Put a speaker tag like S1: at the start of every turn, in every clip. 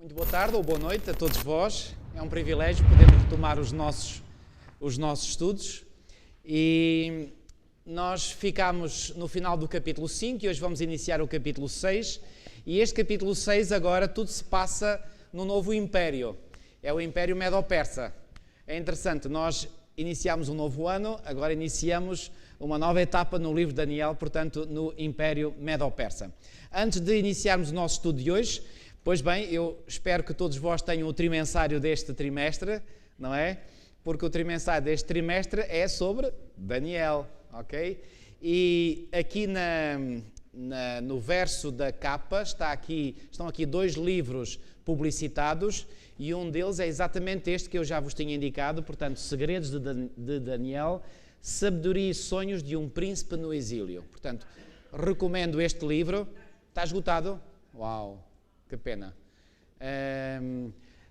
S1: Muito boa tarde ou boa noite a todos vós. É um privilégio podermos retomar os nossos estudos. E nós ficámos no final do capítulo 5 e hoje vamos iniciar o capítulo 6. E este capítulo 6 agora tudo se passa no novo império. É o Império Medo-Persa. É interessante, nós iniciamos um novo ano, agora iniciamos uma nova etapa no livro de Daniel, portanto no Império Medo-Persa. Antes de iniciarmos o nosso estudo de hoje, pois bem, eu espero que todos vós tenham o trimensário deste trimestre, não é? Porque o trimensário deste trimestre é sobre Daniel, ok? E aqui no verso da capa estão aqui dois livros publicitados e um deles é exatamente este que eu já vos tinha indicado, portanto, Segredos de Daniel, Sabedoria e Sonhos de um Príncipe no Exílio. Portanto, recomendo este livro. Está esgotado? Uau! Que pena.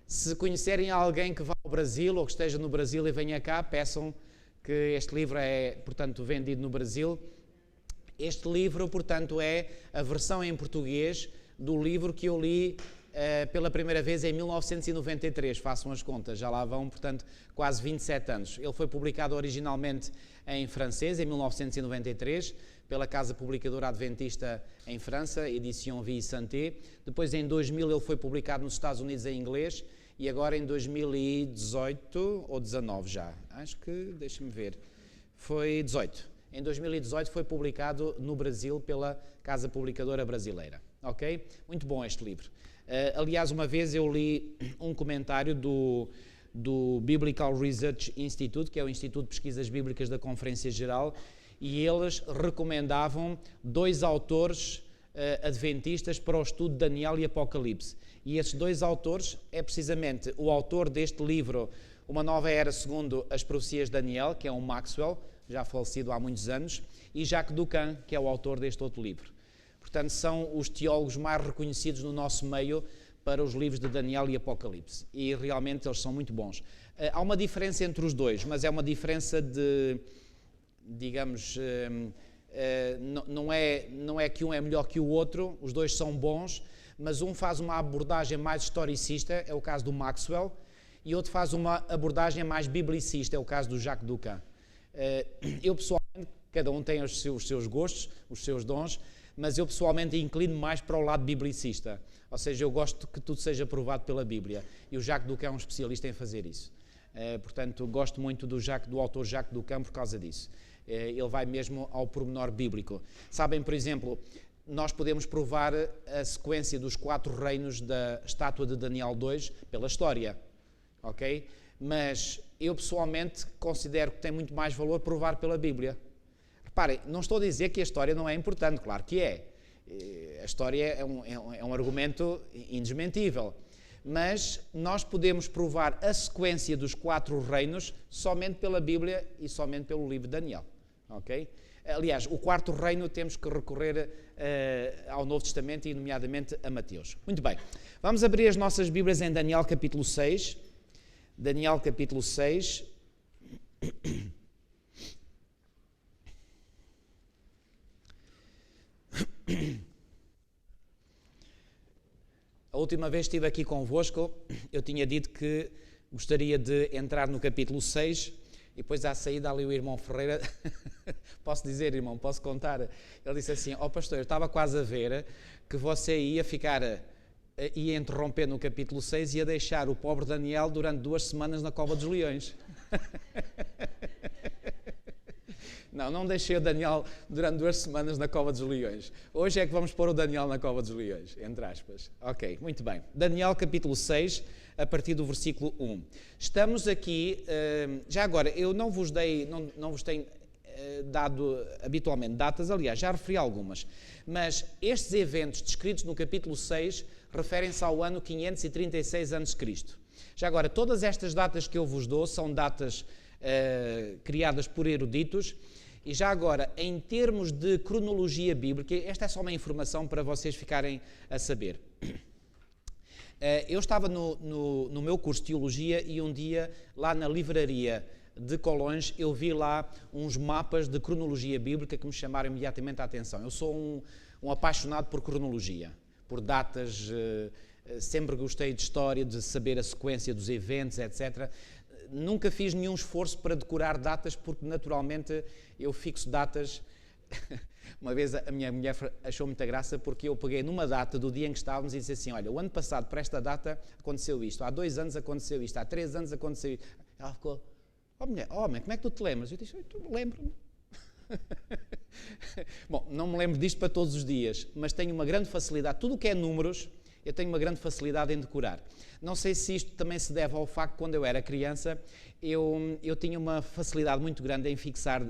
S1: Se conhecerem alguém que vá ao Brasil ou que esteja no Brasil e venha cá, peçam que este livro é, portanto, vendido no Brasil. Este livro, portanto, é a versão em português do livro que eu li pela primeira vez em 1993. Façam as contas, já lá vão, portanto, quase 27 anos. Ele foi publicado originalmente em francês, em 1993, pela Casa Publicadora Adventista em França, Edition Vie Santé. Depois, em 2000, ele foi publicado nos Estados Unidos em inglês e agora em 2018 ou 19 já. Acho que, deixa-me ver, foi 18. Em 2018 foi publicado no Brasil pela Casa Publicadora Brasileira. Ok? Muito bom este livro. Aliás, uma vez eu li um comentário do Biblical Research Institute, que é o Instituto de Pesquisas Bíblicas da Conferência Geral, e eles recomendavam dois autores adventistas para o estudo de Daniel e Apocalipse. E esses dois autores é precisamente o autor deste livro, Uma Nova Era segundo as Profecias de Daniel, que é um Maxwell, já falecido há muitos anos, e Jacques Doucan, que é o autor deste outro livro. Portanto, são os teólogos mais reconhecidos no nosso meio para os livros de Daniel e Apocalipse. E realmente eles são muito bons. Há uma diferença entre os dois, mas é uma diferença de, digamos, não é que um é melhor que o outro, os dois são bons, mas um faz uma abordagem mais historicista, é o caso do Maxwell, e outro faz uma abordagem mais biblicista, é o caso do Jacques Doucan. Eu pessoalmente, cada um tem os seus gostos, os seus dons, mas eu pessoalmente inclino mais para o lado biblicista, ou seja, eu gosto que tudo seja provado pela Bíblia, e o Jacques Doucan é um especialista em fazer isso. Portanto, gosto muito do autor Jacques Doucan por causa disso. Ele vai mesmo ao pormenor bíblico. Sabem, por exemplo, nós podemos provar a sequência dos 4 reinos da estátua de Daniel 2 pela história, ok? Mas eu pessoalmente considero que tem muito mais valor provar pela Bíblia. Reparem, não estou a dizer que a história não é importante, claro que é. A história é um argumento indesmentível. Mas nós podemos provar a sequência dos 4 reinos somente pela Bíblia e somente pelo livro de Daniel. Okay? Aliás, o 4º reino temos que recorrer ao Novo Testamento e nomeadamente a Mateus. Muito bem, vamos abrir as nossas Bíblias em Daniel capítulo 6. Daniel capítulo 6. A última vez que estive aqui convosco, eu tinha dito que gostaria de entrar no capítulo 6 e depois à saída ali o irmão Ferreira, posso dizer, irmão, posso contar? Ele disse assim, pastor, eu estava quase a ver que você ia interromper no capítulo 6 e ia deixar o pobre Daniel durante 2 semanas na cova dos leões. Não deixei o Daniel durante 2 semanas na cova dos leões. Hoje é que vamos pôr o Daniel na cova dos leões, entre aspas. Ok, muito bem. Daniel capítulo 6, a partir do versículo 1. Estamos aqui, já agora, eu não vos tenho dado habitualmente datas, aliás, já referi algumas, mas estes eventos descritos no capítulo 6 referem-se ao ano 536 a.C. Já agora, todas estas datas que eu vos dou são datas criadas por eruditos. E já agora, em termos de cronologia bíblica, esta é só uma informação para vocês ficarem a saber. Eu estava no meu curso de Teologia e um dia, lá na livraria de Colões, eu vi lá uns mapas de cronologia bíblica que me chamaram imediatamente a atenção. Eu sou um apaixonado por cronologia, por datas sempre gostei de história, de saber a sequência dos eventos, etc. Nunca fiz nenhum esforço para decorar datas, porque naturalmente eu fixo datas. Uma vez a minha mulher achou muita graça, porque eu peguei numa data do dia em que estávamos e disse assim: olha, o ano passado para esta data aconteceu isto, há 2 anos aconteceu isto, há 3 anos aconteceu isto. Ela ficou: oh mulher, homem, como é que tu te lembras? Eu disse: eu lembro-me. Bom, não me lembro disto para todos os dias, mas tenho uma grande facilidade, tudo o que é números, eu tenho uma grande facilidade em decorar. Não sei se isto também se deve ao facto que quando eu era criança, eu tinha uma facilidade muito grande em fixar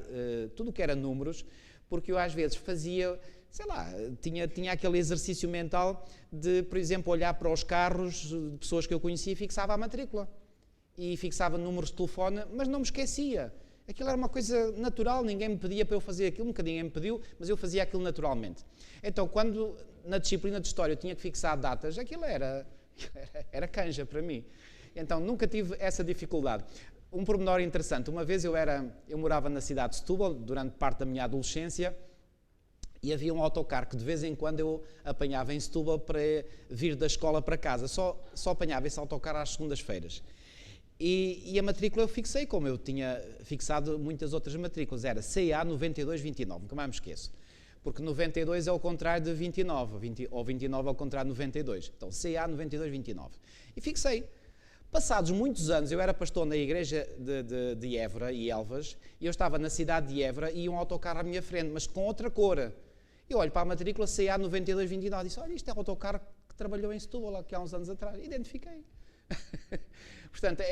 S1: tudo o que era números, porque eu às vezes fazia, sei lá, tinha aquele exercício mental de, por exemplo, olhar para os carros de pessoas que eu conhecia e fixava a matrícula. E fixava números de telefone, mas não me esquecia. Aquilo era uma coisa natural, ninguém me pedia para eu fazer aquilo, nunca ninguém me pediu, mas eu fazia aquilo naturalmente. Então, quando na disciplina de História eu tinha que fixar datas, aquilo era canja para mim. Então, nunca tive essa dificuldade. Um pormenor interessante, uma vez eu morava na cidade de Setúbal, durante parte da minha adolescência, e havia um autocarro que de vez em quando eu apanhava em Setúbal para vir da escola para casa. Só apanhava esse autocarro às segundas-feiras. E a matrícula eu fixei, como eu tinha fixado muitas outras matrículas, era CA 9229, nunca mais me esqueço. Porque 92 é ao contrário de 29, ou 29 ao contrário de 92. Então, CA 9229. E fixei. Passados muitos anos, eu era pastor na igreja de Évora e Elvas, e eu estava na cidade de Évora e um autocarro à minha frente, mas com outra cor. Eu olho para a matrícula CA 9229 e disse: olha, isto é o autocarro que trabalhou em Setúbal aqui há uns anos atrás. Identifiquei. Portanto,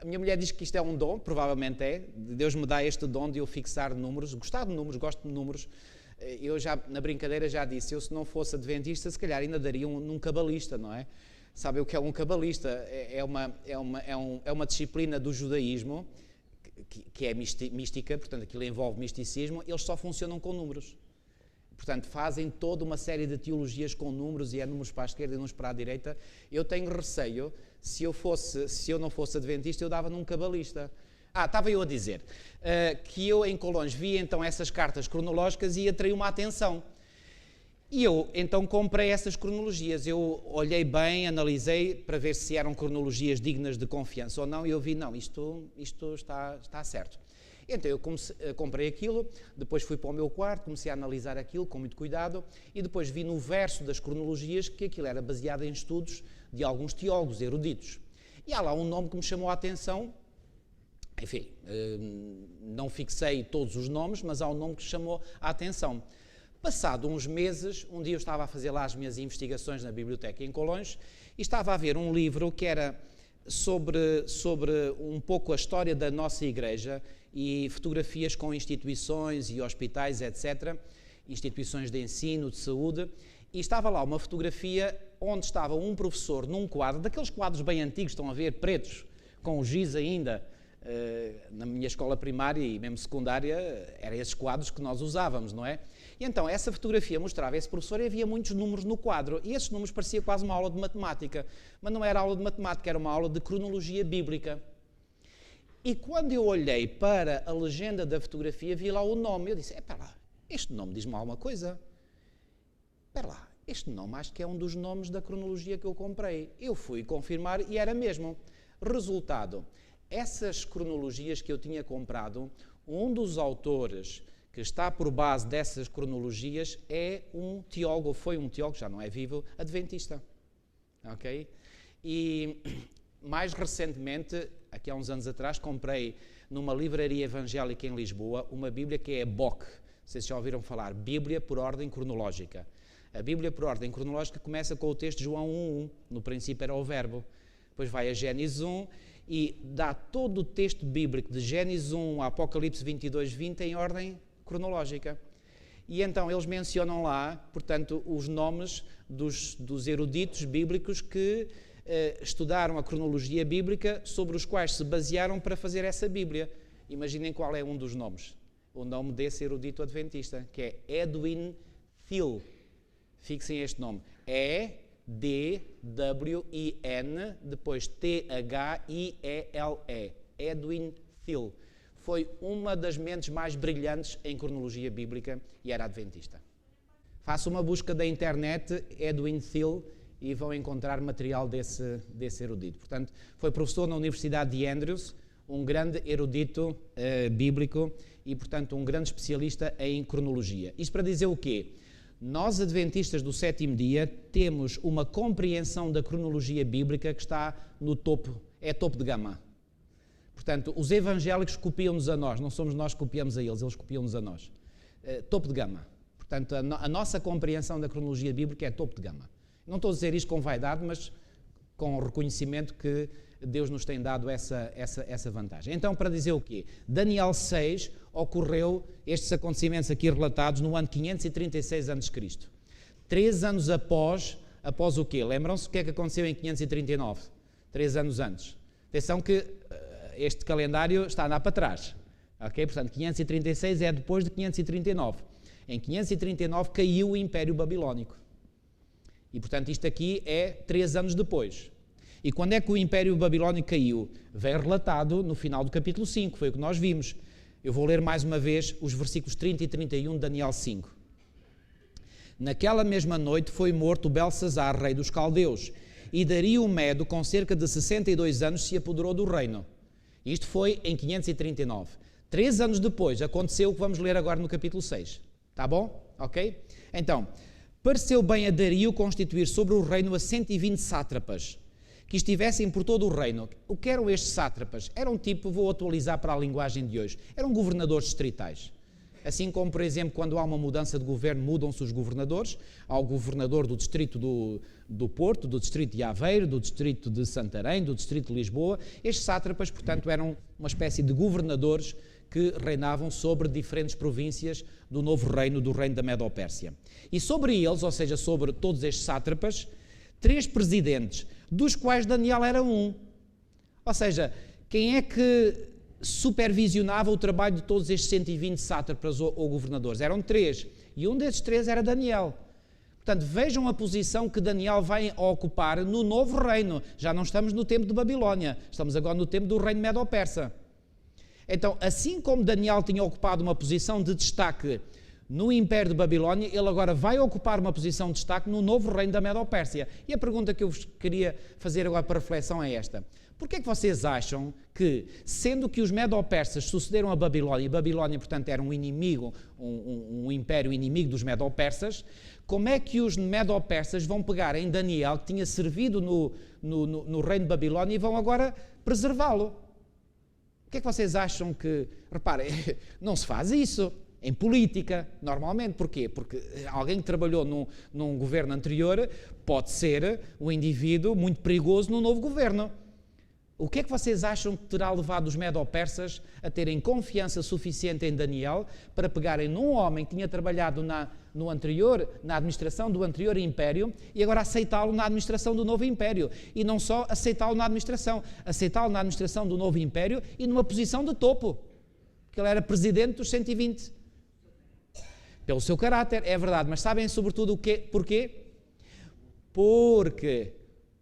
S1: a minha mulher diz que isto é um dom, provavelmente é. Deus me dá este dom de eu fixar números, gostar de números, gosto de números. Eu já, na brincadeira, já disse, eu se não fosse adventista, se calhar ainda daria num cabalista, não é? Sabe o que é um cabalista? É uma disciplina do judaísmo, que é mística, portanto, aquilo envolve misticismo, eles só funcionam com números. Portanto, fazem toda uma série de teologias com números, e é números para a esquerda e números para a direita. Eu tenho receio, se eu não fosse adventista, eu dava num cabalista. Estava eu a dizer que eu em Colões vi então essas cartas cronológicas e atraiu uma atenção. E eu então comprei essas cronologias. Eu olhei bem, analisei para ver se eram cronologias dignas de confiança ou não, e eu vi, não, isto está certo. Então eu comprei aquilo, depois fui para o meu quarto, comecei a analisar aquilo com muito cuidado, e depois vi no verso das cronologias que aquilo era baseado em estudos de alguns teólogos eruditos. E há lá um nome que me chamou a atenção. Enfim, não fixei todos os nomes, mas há um nome que chamou a atenção. Passado uns meses, um dia eu estava a fazer lá as minhas investigações na biblioteca em Colões e estava a ver um livro que era sobre um pouco a história da nossa igreja e fotografias com instituições e hospitais, etc., instituições de ensino, de saúde, e estava lá uma fotografia onde estava um professor num quadro, daqueles quadros bem antigos, estão a ver, pretos, com o giz ainda. Na minha escola primária e mesmo secundária, eram esses quadros que nós usávamos, não é? E então, essa fotografia mostrava esse professor e havia muitos números no quadro, e esses números parecia quase uma aula de matemática, mas não era aula de matemática, era uma aula de cronologia bíblica. E quando eu olhei para a legenda da fotografia, vi lá o nome, eu disse, espera lá, este nome diz-me alguma coisa? Espera lá, este nome acho que é um dos nomes da cronologia que eu comprei. Eu fui confirmar e era mesmo. Resultado, essas cronologias que eu tinha comprado, um dos autores que está por base dessas cronologias é um teólogo, ou foi um teólogo, já não é vivo, adventista. Ok? E mais recentemente, aqui há uns anos atrás, comprei numa livraria evangélica em Lisboa uma Bíblia que é a BOC. Vocês já ouviram falar? Bíblia por ordem cronológica. A Bíblia por ordem cronológica começa com o texto de João 1:1. No princípio era o verbo. Depois vai a Gênesis 1 e dá todo o texto bíblico de Gênesis 1 a Apocalipse 22:20 em ordem cronológica. E então eles mencionam lá, portanto, os nomes dos eruditos bíblicos que estudaram a cronologia bíblica, sobre os quais se basearam para fazer essa Bíblia. Imaginem qual é um dos nomes. O nome desse erudito adventista, que é Edwin Thiele. Fixem este nome. E-D-W-I-N, depois T-H-I-E-L-E. Edwin Thiele. Foi uma das mentes mais brilhantes em cronologia bíblica e era adventista. Faça uma busca da internet, Edwin Thiele, e vão encontrar material desse erudito. Portanto, foi professor na Universidade de Andrews, um grande erudito bíblico e, portanto, um grande especialista em cronologia. Isto para dizer o quê? Nós, adventistas do sétimo dia, temos uma compreensão da cronologia bíblica que está no topo, é topo de gama. Portanto, os evangélicos copiam-nos a nós, não somos nós que copiamos a eles copiam-nos a nós. Topo de gama. Portanto, a nossa compreensão da cronologia bíblica é topo de gama. Não estou a dizer isto com vaidade, mas com o reconhecimento que Deus nos tem dado essa vantagem. Então, para dizer o quê? Daniel 6 ocorreu, estes acontecimentos aqui relatados, no ano 536 a.C. 3 anos após o quê? Lembram-se o que é que aconteceu em 539? 3 anos antes. Atenção que este calendário está a andar para trás. Okay? Portanto, 536 é depois de 539. Em 539 caiu o Império Babilónico. E, portanto, isto aqui é 3 anos depois. E quando é que o Império Babilónico caiu? Vem relatado no final do capítulo 5, foi o que nós vimos. Eu vou ler mais uma vez os versículos 30 e 31 de Daniel 5. Naquela mesma noite foi morto Belsazar, rei dos caldeus, e Dario o Medo, com cerca de 62 anos, se apoderou do reino. Isto foi em 539. 3 anos depois aconteceu o que vamos ler agora no capítulo 6. Está bom? Ok? Então, pareceu bem a Dario constituir sobre o reino a 120 sátrapas, que estivessem por todo o reino. O que eram estes sátrapas? Eram tipo, vou atualizar para a linguagem de hoje, eram governadores distritais. Assim como, por exemplo, quando há uma mudança de governo, mudam-se os governadores. Há o governador do distrito do Porto, do distrito de Aveiro, do distrito de Santarém, do distrito de Lisboa. Estes sátrapas, portanto, eram uma espécie de governadores que reinavam sobre diferentes províncias do novo reino, do reino da Medo-Pérsia. E sobre eles, ou seja, sobre todos estes sátrapas, 3 presidentes, dos quais Daniel era um. Ou seja, quem é que supervisionava o trabalho de todos estes 120 sátrapas ou governadores? Eram 3. E um desses 3 era Daniel. Portanto, vejam a posição que Daniel vai ocupar no novo reino. Já não estamos no tempo de Babilónia, estamos agora no tempo do reino Medo-Persa. Então, assim como Daniel tinha ocupado uma posição de destaque no Império de Babilónia, ele agora vai ocupar uma posição de destaque no novo reino da Medo-Pérsia. E a pergunta que eu vos queria fazer agora para reflexão é esta. Porquê é que vocês acham que, sendo que os Medo-Persas sucederam a Babilónia, e Babilónia, portanto, era um inimigo, um império inimigo dos Medo-Persas, como é que os Medo-Persas vão pegar em Daniel, que tinha servido no reino de Babilónia, e vão agora preservá-lo? O que é que vocês acham que... Reparem, não se faz isso em política, normalmente. Porquê? Porque alguém que trabalhou num governo anterior pode ser um indivíduo muito perigoso no novo governo. O que é que vocês acham que terá levado os Medo-Persas a terem confiança suficiente em Daniel para pegarem num homem que tinha trabalhado na administração do anterior império e agora aceitá-lo na administração do novo império? E não só aceitá-lo na administração do novo império e numa posição de topo, porque ele era presidente dos 120. Pelo seu caráter, é verdade, mas sabem sobretudo porquê? Porque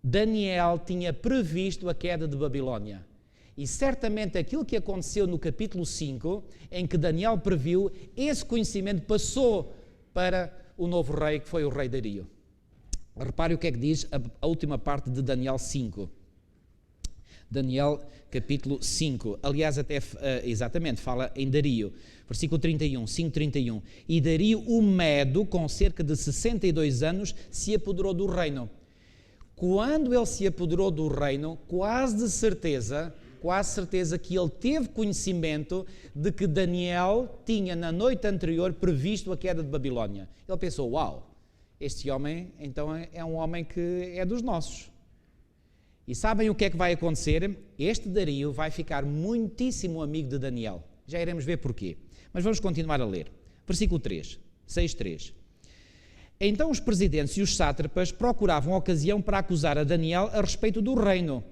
S1: Daniel tinha previsto a queda de Babilónia. E certamente aquilo que aconteceu no capítulo 5, em que Daniel previu, esse conhecimento passou para o novo rei, que foi o rei Dario. Repare o que é que diz a última parte de Daniel 5. Daniel capítulo 5. Aliás, até exatamente, fala em Dario. Versículo 31, 5:31. E Dario o Medo, com cerca de 62 anos, se apoderou do reino. Quando ele se apoderou do reino, quase certeza que ele teve conhecimento de que Daniel tinha na noite anterior previsto a queda de Babilónia. Ele pensou, uau, este homem então é um homem que é dos nossos. E sabem o que é que vai acontecer? Este Dario vai ficar muitíssimo amigo de Daniel. Já iremos ver porquê. Mas vamos continuar a ler. Versículo 3, 6:3. Então os presidentes e os sátrapas procuravam ocasião para acusar a Daniel a respeito do reino.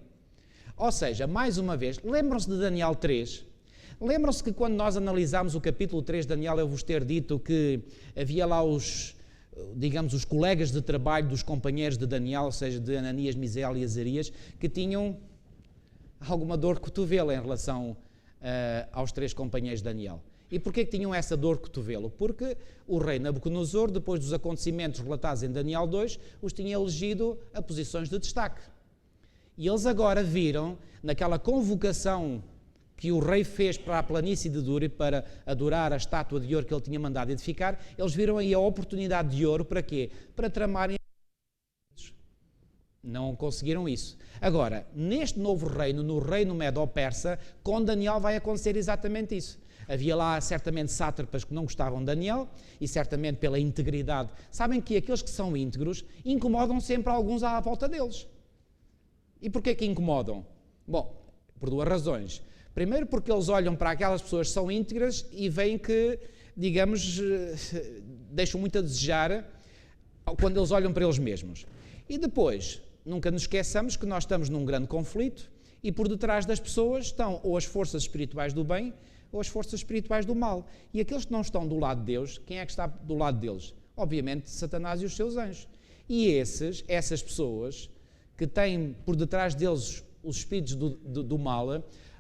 S1: Ou seja, mais uma vez, lembram-se de Daniel 3? Lembram-se que quando nós analisámos o capítulo 3 de Daniel, eu vos ter dito que havia lá os colegas de trabalho dos companheiros de Daniel, ou seja, de Ananias, Misael e Azarias, que tinham alguma dor de cotovelo em relação aos 3 companheiros de Daniel. E porquê que tinham essa dor de cotovelo? Porque o rei Nabucodonosor, depois dos acontecimentos relatados em Daniel 2, os tinha elegido a posições de destaque. E eles agora viram, naquela convocação que o rei fez para a planície de Dura para adorar a estátua de ouro que ele tinha mandado edificar, eles viram aí a oportunidade de ouro para quê? Para tramarem. Não conseguiram isso. Agora, neste novo reino, no reino Medo-Persa, com Daniel vai acontecer exatamente isso. Havia lá certamente sátrapas que não gostavam de Daniel e certamente pela integridade. Sabem que aqueles que são íntegros incomodam sempre alguns à volta deles. E porquê que incomodam? Bom, por duas razões. Primeiro porque eles olham para aquelas pessoas que são íntegras e veem que, digamos, deixam muito a desejar quando eles olham para eles mesmos. E depois, nunca nos esqueçamos que nós estamos num grande conflito e por detrás das pessoas estão ou as forças espirituais do bem ou as forças espirituais do mal. E aqueles que não estão do lado de Deus, quem é que está do lado deles? Obviamente, Satanás e os seus anjos. E essas pessoas que têm por detrás deles os espíritos do mal,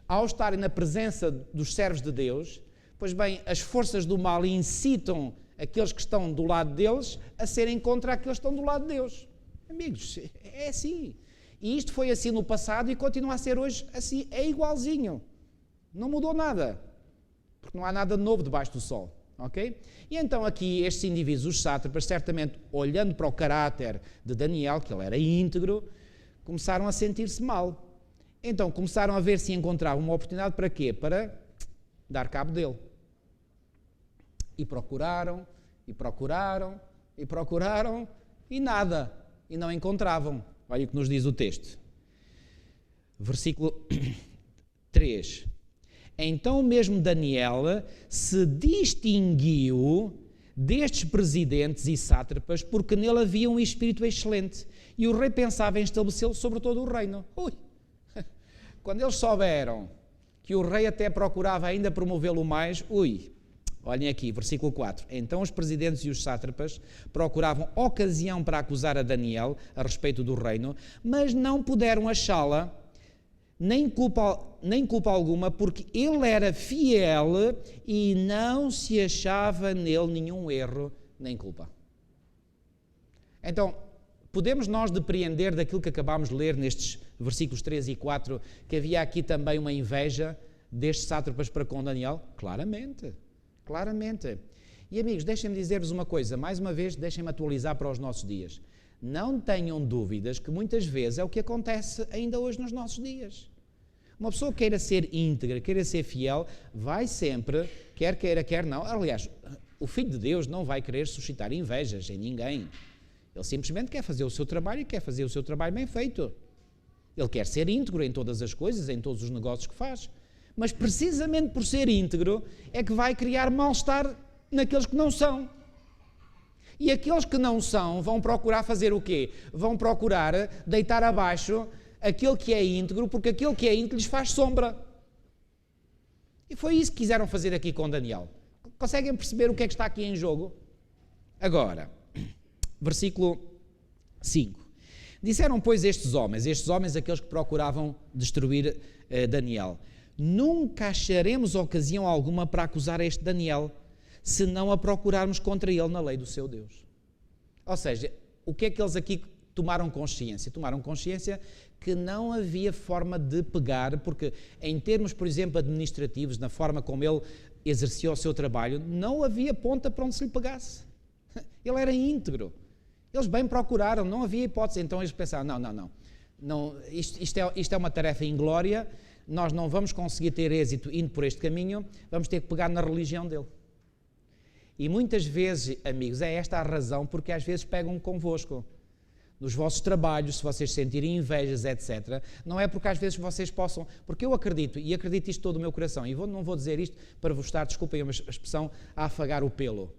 S1: ao estarem na presença dos servos de Deus, pois bem, as forças do mal incitam aqueles que estão do lado deles a serem contra aqueles que estão do lado de Deus. Amigos, é assim. E isto foi assim no passado e continua a ser hoje assim, é igualzinho. Não mudou nada. Porque não há nada novo debaixo do sol, ok? E então aqui estes indivíduos, os sátrapas, certamente olhando para o caráter de Daniel, que ele era íntegro, começaram a sentir-se mal. Então começaram a ver se encontravam uma oportunidade para quê? Para dar cabo dele. E procuraram, e procuraram, e procuraram, e nada. E não encontravam. Olha o que nos diz o texto. Versículo 3. Então mesmo Daniel se distinguiu destes presidentes e sátrapas porque nele havia um espírito excelente e o rei pensava em estabelecê-lo sobre todo o reino. Ui! Quando eles souberam que o rei até procurava ainda promovê-lo mais, olhem aqui, versículo 4. Então os presidentes e os sátrapas procuravam ocasião para acusar a Daniel a respeito do reino, mas não puderam achá-la, nem culpa alguma, porque ele era fiel e não se achava nele nenhum erro, nem culpa. Então, podemos nós depreender daquilo que acabámos de ler nestes versículos 3 e 4, que havia aqui também uma inveja destes sátrapas para com Daniel? Claramente, claramente. E amigos, deixem-me dizer-vos uma coisa, mais uma vez, deixem-me atualizar para os nossos dias. Não tenham dúvidas que muitas vezes é o que acontece ainda hoje nos nossos dias. Uma pessoa queira ser íntegra, queira ser fiel, vai sempre, quer queira, quer não. Aliás, o Filho de Deus não vai querer suscitar invejas em ninguém. Ele simplesmente quer fazer o seu trabalho e quer fazer o seu trabalho bem feito. Ele quer ser íntegro em todas as coisas, em todos os negócios que faz. Mas precisamente por ser íntegro é que vai criar mal-estar naqueles que não são. E aqueles que não são vão procurar fazer o quê? Vão procurar deitar abaixo aquele que é íntegro, porque aquele que é íntegro lhes faz sombra. E foi isso que quiseram fazer aqui com Daniel. Conseguem perceber o que é que está aqui em jogo? Agora, versículo 5. Disseram, pois, estes homens, aqueles que procuravam destruir Daniel, nunca acharemos ocasião alguma para acusar este Daniel, se não a procurarmos contra ele na lei do seu Deus. Ou seja, o que é que eles aqui tomaram consciência? Tomaram consciência que não havia forma de pegar, porque em termos, por exemplo, administrativos, na forma como ele exercia o seu trabalho, não havia ponta para onde se lhe pegasse. Ele era íntegro. Eles bem procuraram, não havia hipótese. Então eles pensaram, não, isto é uma tarefa inglória, nós não vamos conseguir ter êxito indo por este caminho, vamos ter que pegar na religião dele. E muitas vezes, amigos, é esta a razão porque às vezes pegam convosco. Nos vossos trabalhos, se vocês sentirem invejas, etc., não é porque às vezes vocês possam, porque eu acredito, e acredito isto todo o meu coração, e não vou dizer isto para vos estar, desculpem a expressão, a afagar o pelo.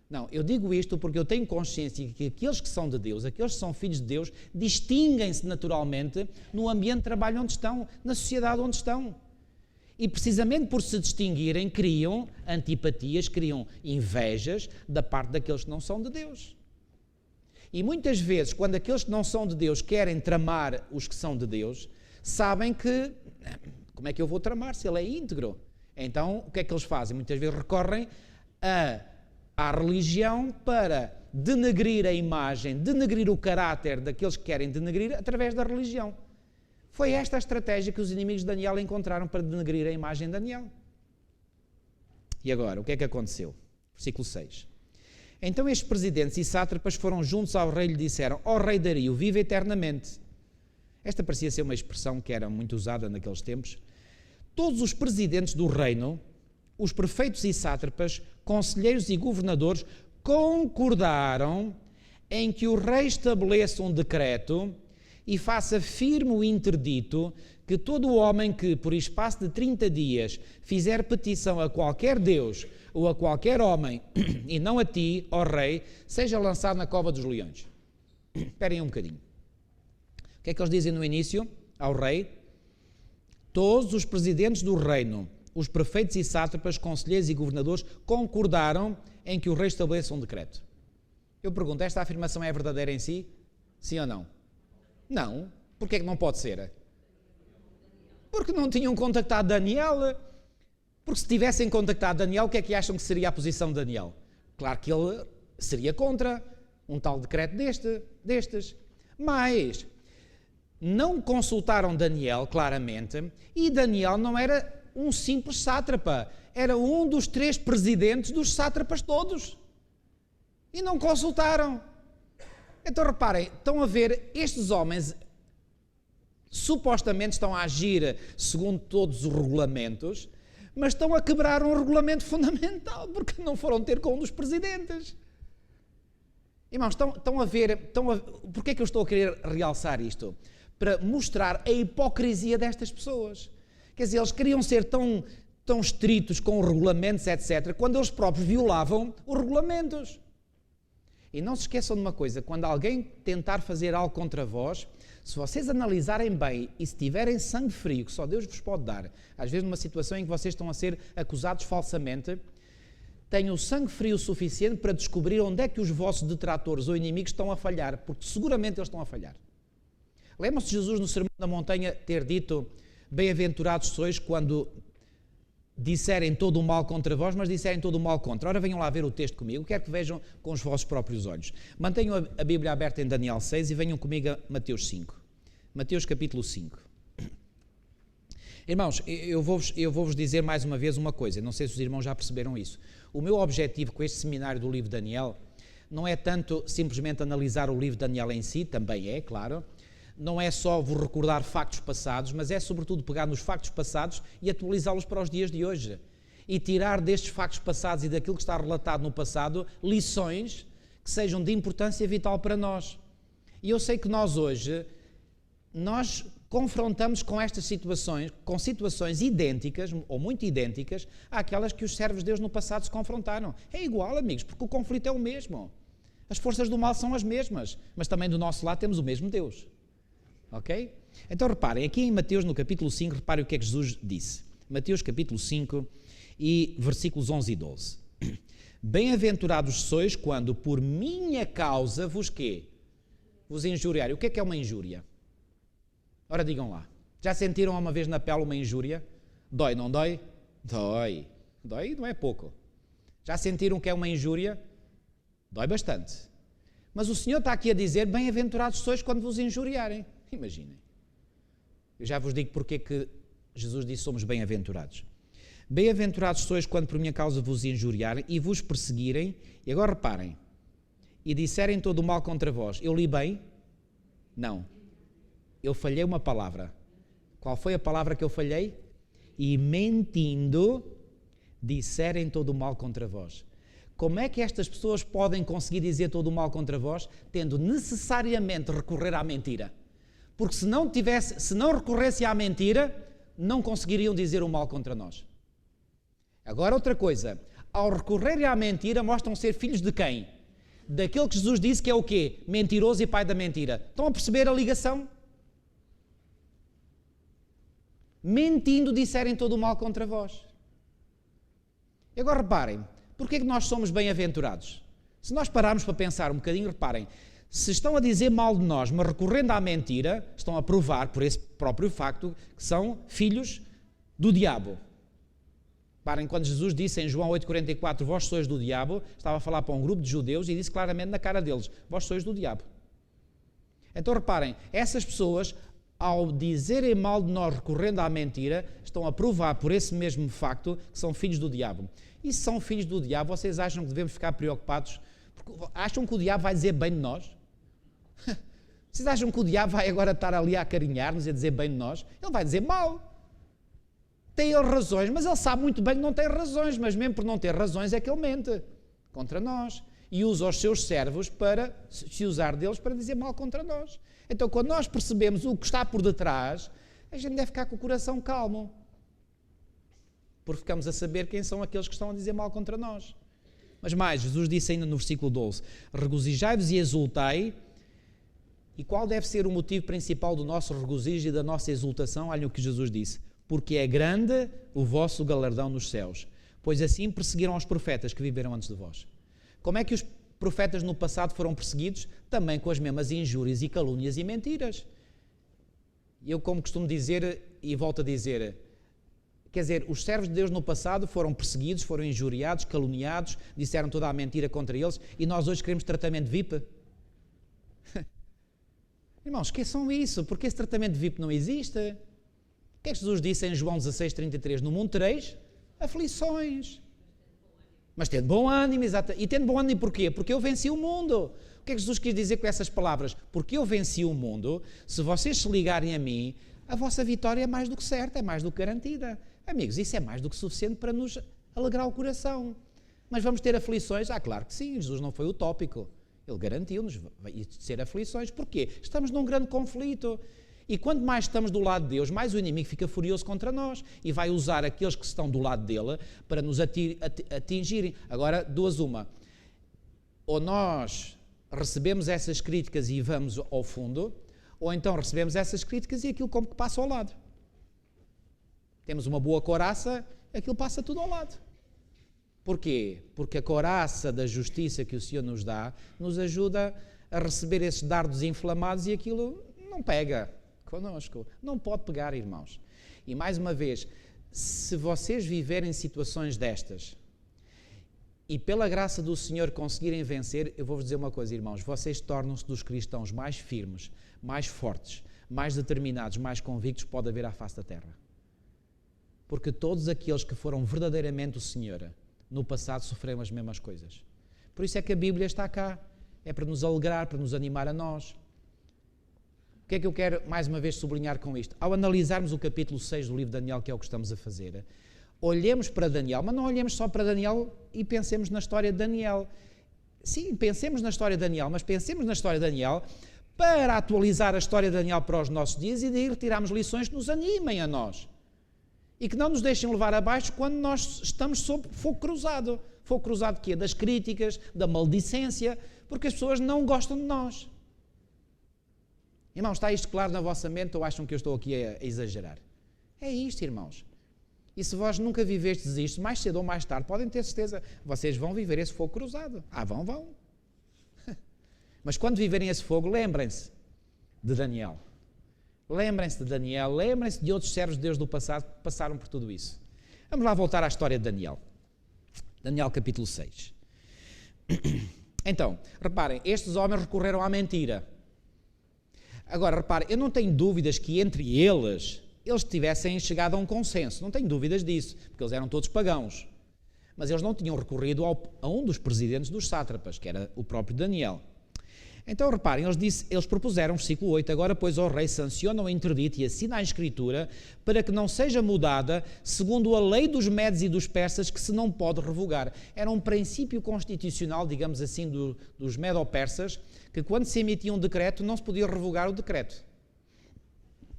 S1: Não, eu digo isto porque eu tenho consciência que aqueles que são de Deus, aqueles que são filhos de Deus, distinguem-se naturalmente no ambiente de trabalho onde estão, na sociedade onde estão. E precisamente por se distinguirem, criam antipatias, criam invejas da parte daqueles que não são de Deus. E muitas vezes, quando aqueles que não são de Deus querem tramar os que são de Deus, sabem que, como é que eu vou tramar se ele é íntegro? Então, o que é que eles fazem? Muitas vezes recorrem à religião para denegrir a imagem, denegrir o caráter daqueles que querem denegrir através da religião. Foi esta a estratégia que os inimigos de Daniel encontraram para denegrir a imagem de Daniel. E agora, o que é que aconteceu? Versículo 6. Então estes presidentes e sátrapas foram juntos ao rei e lhe disseram: ó rei Dario, vive eternamente. Esta parecia ser uma expressão que era muito usada naqueles tempos. Todos os presidentes do reino, os prefeitos e sátrapas, conselheiros e governadores, concordaram em que o rei estabeleça um decreto e faça firme o interdito que todo o homem que, por espaço de 30 dias, fizer petição a qualquer Deus ou a qualquer homem, e não a ti, ó rei, seja lançado na cova dos leões. Esperem um bocadinho. O que é que eles dizem no início ao rei? Todos os presidentes do reino, os prefeitos e sátrapas, conselheiros e governadores concordaram em que o rei estabeleça um decreto. Eu pergunto, esta afirmação é verdadeira em si? Sim ou não? Não. Porquê é que não pode ser? Porque não tinham contactado Daniel. Porque se tivessem contactado Daniel, o que é que acham que seria a posição de Daniel? Claro que ele seria contra um tal decreto destes. Mas não consultaram Daniel, claramente, e Daniel não era um simples sátrapa, era um dos 3 presidentes dos sátrapas todos. E não consultaram. Então reparem, estão a ver, estes homens supostamente estão a agir segundo todos os regulamentos, mas estão a quebrar um regulamento fundamental, porque não foram ter com um dos presidentes. Irmãos, estão a ver, porque é que eu estou a querer realçar isto? Para mostrar a hipocrisia destas pessoas. Quer dizer, eles queriam ser tão estritos com os regulamentos, etc., quando eles próprios violavam os regulamentos. E não se esqueçam de uma coisa, quando alguém tentar fazer algo contra vós, se vocês analisarem bem e se tiverem sangue frio, que só Deus vos pode dar, às vezes numa situação em que vocês estão a ser acusados falsamente, tenham sangue frio suficiente para descobrir onde é que os vossos detratores ou inimigos estão a falhar, porque seguramente eles estão a falhar. Lembram-se de Jesus no Sermão da Montanha ter dito: bem-aventurados sois quando disserem todo o mal contra vós, mas disserem todo o mal contra. Ora, venham lá ver o texto comigo, quero que vejam com os vossos próprios olhos. Mantenham a Bíblia aberta em Daniel 6 e venham comigo a Mateus 5. Mateus capítulo 5. Irmãos, eu vou-vos dizer mais uma vez uma coisa, não sei se os irmãos já perceberam isso. O meu objetivo com este seminário do livro de Daniel não é tanto simplesmente analisar o livro de Daniel em si, também é, claro. Não é só vos recordar factos passados, mas é sobretudo pegar nos factos passados e atualizá-los para os dias de hoje. E tirar destes factos passados e daquilo que está relatado no passado, lições que sejam de importância vital para nós. E eu sei que nós hoje, nós confrontamos com estas situações, com situações idênticas, ou muito idênticas, àquelas que os servos de Deus no passado se confrontaram. É igual, amigos, porque o conflito é o mesmo. As forças do mal são as mesmas, mas também do nosso lado temos o mesmo Deus. Ok? Então reparem, aqui em Mateus no capítulo 5, reparem o que é que Jesus disse. Mateus capítulo 5 e versículos 11 e 12. Bem-aventurados sois quando por minha causa vos quê? Vos injuriarem. O que é uma injúria? Ora digam lá. Já sentiram uma vez na pele uma injúria? Dói, não dói? Dói. Dói não é pouco. Já sentiram que é uma injúria? Dói bastante. Mas o Senhor está aqui a dizer, bem-aventurados sois quando vos injuriarem. Imaginem. Eu já vos digo porque é que Jesus disse somos bem-aventurados. Bem-aventurados sois quando por minha causa vos injuriarem e vos perseguirem. E agora reparem. E disserem todo o mal contra vós. Eu li bem? Não. Eu falhei uma palavra. Qual foi a palavra que eu falhei? E mentindo, disserem todo o mal contra vós. Como é que estas pessoas podem conseguir dizer todo o mal contra vós, tendo necessariamente recorrer à mentira? Porque se não recorressem à mentira, não conseguiriam dizer o mal contra nós. Agora outra coisa, ao recorrerem à mentira, mostram ser filhos de quem? Daquele que Jesus disse que é o quê? Mentiroso e pai da mentira. Estão a perceber a ligação? Mentindo disserem todo o mal contra vós. E agora reparem, porquê é que nós somos bem-aventurados? Se nós pararmos para pensar um bocadinho, reparem, se estão a dizer mal de nós, mas recorrendo à mentira, estão a provar por esse próprio facto que são filhos do diabo. Parem, quando Jesus disse em João 8,44, vós sois do diabo, estava a falar para um grupo de judeus e disse claramente na cara deles, vós sois do diabo. Então reparem, essas pessoas, ao dizerem mal de nós recorrendo à mentira, estão a provar por esse mesmo facto que são filhos do diabo. E se são filhos do diabo, vocês acham que devemos ficar preocupados? Porque acham que o diabo vai dizer bem de nós? Vocês acham que o diabo vai agora estar ali a acarinhar-nos e a dizer bem de nós? Ele vai dizer mal. Tem ele razões, mas ele sabe muito bem que não tem razões, mas mesmo por não ter razões é que ele mente contra nós. E usa os seus servos para se usar deles para dizer mal contra nós. Então, quando nós percebemos o que está por detrás, a gente deve ficar com o coração calmo. Porque ficamos a saber quem são aqueles que estão a dizer mal contra nós. Mas mais, Jesus disse ainda no versículo 12, regozijai-vos e exultai. E qual deve ser o motivo principal do nosso regozijo e da nossa exultação? Olhem o que Jesus disse. Porque é grande o vosso galardão nos céus, pois assim perseguiram os profetas que viveram antes de vós. Como é que os profetas no passado foram perseguidos? Também com as mesmas injúrias e calúnias e mentiras. Eu, como costumo dizer, e volto a dizer, quer dizer, os servos de Deus no passado foram perseguidos, foram injuriados, caluniados, disseram toda a mentira contra eles, e nós hoje queremos tratamento VIP? Irmãos, esqueçam isso, porque esse tratamento VIP não existe. O que é que Jesus disse em João 16,33? No mundo tereis aflições. Mas tendo bom ânimo, exato. E tendo bom ânimo porquê? Porque eu venci o mundo. O que é que Jesus quis dizer com essas palavras? Porque eu venci o mundo, se vocês se ligarem a mim, a vossa vitória é mais do que certa, é mais do que garantida. Amigos, isso é mais do que suficiente para nos alegrar o coração. Mas vamos ter aflições? Ah, claro que sim, Jesus não foi utópico. Ele garantiu-nos ser aflições. Porquê? Estamos num grande conflito. E quanto mais estamos do lado de Deus, mais o inimigo fica furioso contra nós e vai usar aqueles que estão do lado dele para nos atingirem. Agora, duas uma. Ou nós recebemos essas críticas e vamos ao fundo, ou então recebemos essas críticas e aquilo como que passa ao lado. Temos uma boa couraça, aquilo passa tudo ao lado. Porquê? Porque a couraça da justiça que o Senhor nos dá, nos ajuda a receber esses dardos inflamados e aquilo não pega connosco. Não pode pegar, irmãos. E mais uma vez, se vocês viverem situações destas e pela graça do Senhor conseguirem vencer, eu vou-vos dizer uma coisa, irmãos, vocês tornam-se dos cristãos mais firmes, mais fortes, mais determinados, mais convictos que pode haver à face da terra. Porque todos aqueles que foram verdadeiramente o Senhor, no passado sofreram as mesmas coisas. Por isso é que a Bíblia está cá. É para nos alegrar, para nos animar a nós. O que é que eu quero, mais uma vez, sublinhar com isto? Ao analisarmos o capítulo 6 do livro de Daniel, que é o que estamos a fazer, olhemos para Daniel, mas não olhemos só para Daniel e pensemos na história de Daniel. Sim, pensemos na história de Daniel, mas pensemos na história de Daniel para atualizar a história de Daniel para os nossos dias e daí retirarmos lições que nos animem a nós. E que não nos deixem levar abaixo quando nós estamos sob fogo cruzado. Fogo cruzado de quê? Das críticas, da maldicência, porque as pessoas não gostam de nós. Irmãos, está isto claro na vossa mente ou acham que eu estou aqui a exagerar? É isto, irmãos. E se vós nunca vivestes isto, mais cedo ou mais tarde, podem ter certeza, vocês vão viver esse fogo cruzado. Ah, vão. Mas quando viverem esse fogo, lembrem-se de Daniel. Lembrem-se de Daniel, lembrem-se de outros servos de Deus do passado que passaram por tudo isso. Vamos lá voltar à história de Daniel. Daniel capítulo 6. Então, reparem, estes homens recorreram à mentira. Agora, reparem, eu não tenho dúvidas que entre eles tivessem chegado a um consenso. Não tenho dúvidas disso, porque eles eram todos pagãos. Mas eles não tinham recorrido a um dos presidentes dos sátrapas, que era o próprio Daniel. Então, reparem, eles propuseram, versículo 8, agora, pois, ó rei, sanciona o interdito e assina a escritura para que não seja mudada segundo a lei dos medos e dos persas que se não pode revogar. Era um princípio constitucional, digamos assim, dos medo-persas, que quando se emitia um decreto não se podia revogar o decreto.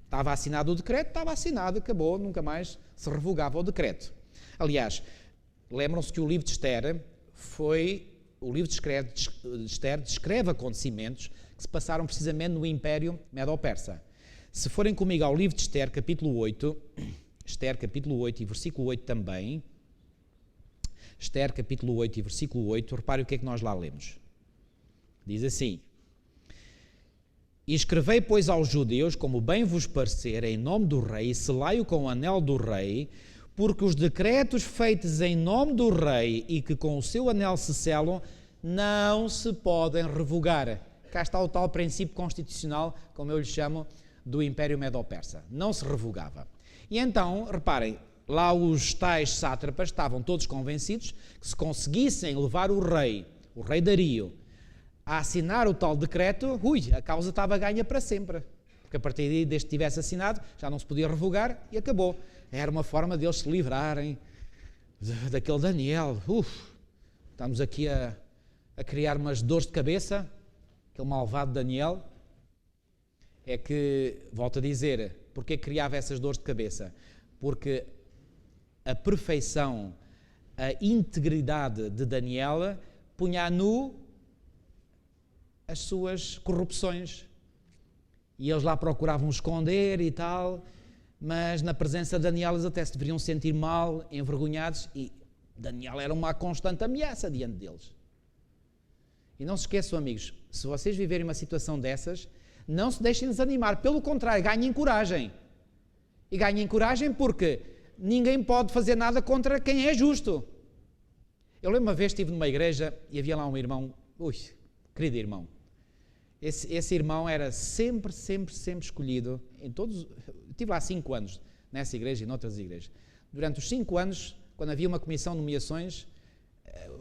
S1: Estava assinado o decreto, estava assinado, acabou, nunca mais se revogava o decreto. Aliás, lembram-se que o livro de Esther O livro de Esther descreve acontecimentos que se passaram precisamente no Império Medo-Persa. Se forem comigo ao livro de Esther, capítulo 8, Esther, capítulo 8 e versículo 8 também, Esther, capítulo 8 e versículo 8, reparem o que é que nós lá lemos. Diz assim: E escrevei, pois, aos judeus, como bem vos parecer, em nome do rei, e selai-o com o anel do rei, porque os decretos feitos em nome do rei e que com o seu anel se selam, não se podem revogar. Cá está o tal princípio constitucional, como eu lhe chamo, do Império Medo-Persa. Não se revogava. E então, reparem, lá os tais sátrapas estavam todos convencidos que se conseguissem levar o rei Dario, a assinar o tal decreto, a causa estava ganha para sempre. Porque a partir daí, desde que tivesse assinado, já não se podia revogar e acabou. Era uma forma deles se livrarem daquele Daniel. Estamos aqui a criar umas dores de cabeça, aquele malvado Daniel. É que, volto a dizer, porque criava essas dores de cabeça? Porque a perfeição, a integridade de Daniel punha a nu as suas corrupções. E eles lá procuravam esconder e tal, mas na presença de Daniel eles até se deveriam sentir mal, envergonhados, e Daniel era uma constante ameaça diante deles. E não se esqueçam, amigos, se vocês viverem uma situação dessas, não se deixem desanimar, pelo contrário, ganhem coragem. E ganhem coragem porque ninguém pode fazer nada contra quem é justo. Eu lembro uma vez estive numa igreja e havia lá um irmão, querido irmão. Esse irmão era sempre escolhido, estive lá 5 anos nessa igreja e noutras igrejas. Durante os 5 anos, quando havia uma comissão de nomeações,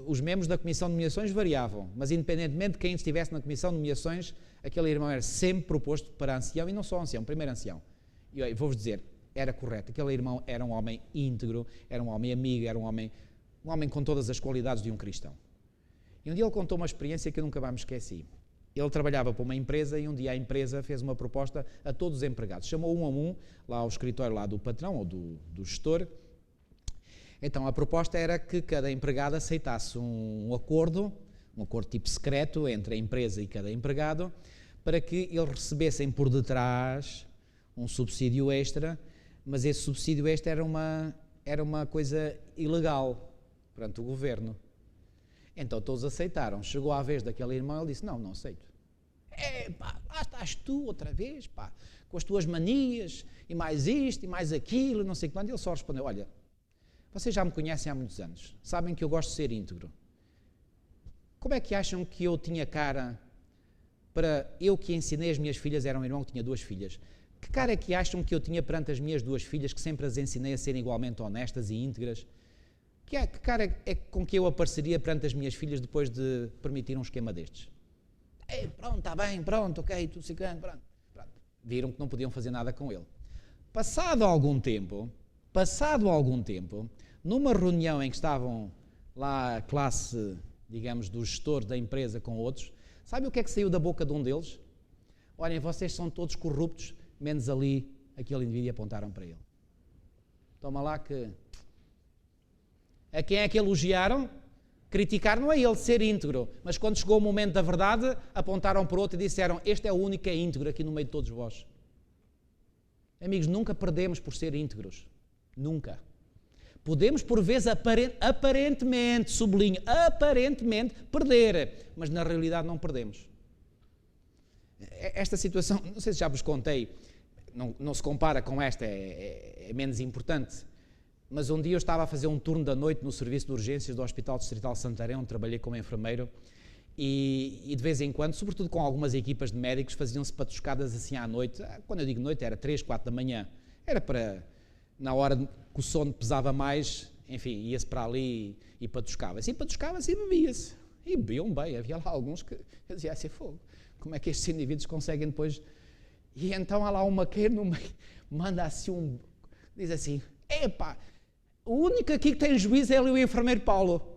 S1: os membros da comissão de nomeações variavam, mas independentemente de quem estivesse na comissão de nomeações, aquele irmão era sempre proposto para ancião, e não só ancião, primeiro ancião. E vou-vos dizer, era correto, aquele irmão era um homem íntegro, era um homem amigo, era um homem com todas as qualidades de um cristão. E um dia ele contou uma experiência que eu nunca mais me esqueci. Ele trabalhava para uma empresa e um dia a empresa fez uma proposta a todos os empregados. Chamou um a um, lá ao escritório lá do patrão ou do gestor. Então a proposta era que cada empregado aceitasse um acordo tipo secreto entre a empresa e cada empregado, para que eles recebessem por detrás um subsídio extra, mas esse subsídio extra era uma coisa ilegal perante o governo. Então todos aceitaram. Chegou à vez daquele irmão, ele disse, não aceito. Lá estás tu outra vez, com as tuas manias, e mais isto, e mais aquilo, não sei quando. Ele só respondeu, olha, vocês já me conhecem há muitos anos, sabem que eu gosto de ser íntegro. Como é que acham que eu tinha cara para eu que ensinei as minhas filhas, era um irmão que tinha 2 filhas, que cara é que acham que eu tinha perante as minhas 2 filhas, que sempre as ensinei a serem igualmente honestas e íntegras? Que cara é com que eu apareceria perante as minhas filhas depois de permitir um esquema destes? Pronto, está bem, pronto, ok, tudo ciclando, pronto. Viram que não podiam fazer nada com ele. Passado algum tempo, numa reunião em que estavam lá a classe, digamos, do gestor da empresa com outros, sabe o que é que saiu da boca de um deles? Olhem, vocês são todos corruptos, menos ali, aquele indivíduo, apontaram para ele. Toma lá que... A quem é que elogiaram? Criticaram a ele ser íntegro, mas quando chegou o momento da verdade, apontaram para outro e disseram, este é o único que é íntegro aqui no meio de todos vós. Amigos, nunca perdemos por ser íntegros. Nunca. Podemos, por vezes, aparentemente, sublinho, aparentemente, perder, mas na realidade não perdemos. Esta situação, não sei se já vos contei, não se compara com esta, é menos importante, mas um dia eu estava a fazer um turno da noite no serviço de urgências do Hospital Distrital de Santarém, onde trabalhei como enfermeiro, e de vez em quando, sobretudo com algumas equipas de médicos, faziam-se patuscadas assim à noite. Quando eu digo noite, era 3, 4 da manhã. Era para, na hora que o sono pesava mais, enfim, ia-se para ali e patuscava-se. E patuscava-se e bebia-se. E bebiam bem. Havia lá alguns que eu dizia assim, fogo, como é que estes indivíduos conseguem depois... E então há lá um maqueiro no meio, manda assim diz assim, o único aqui que tem juízo é ali o enfermeiro Paulo.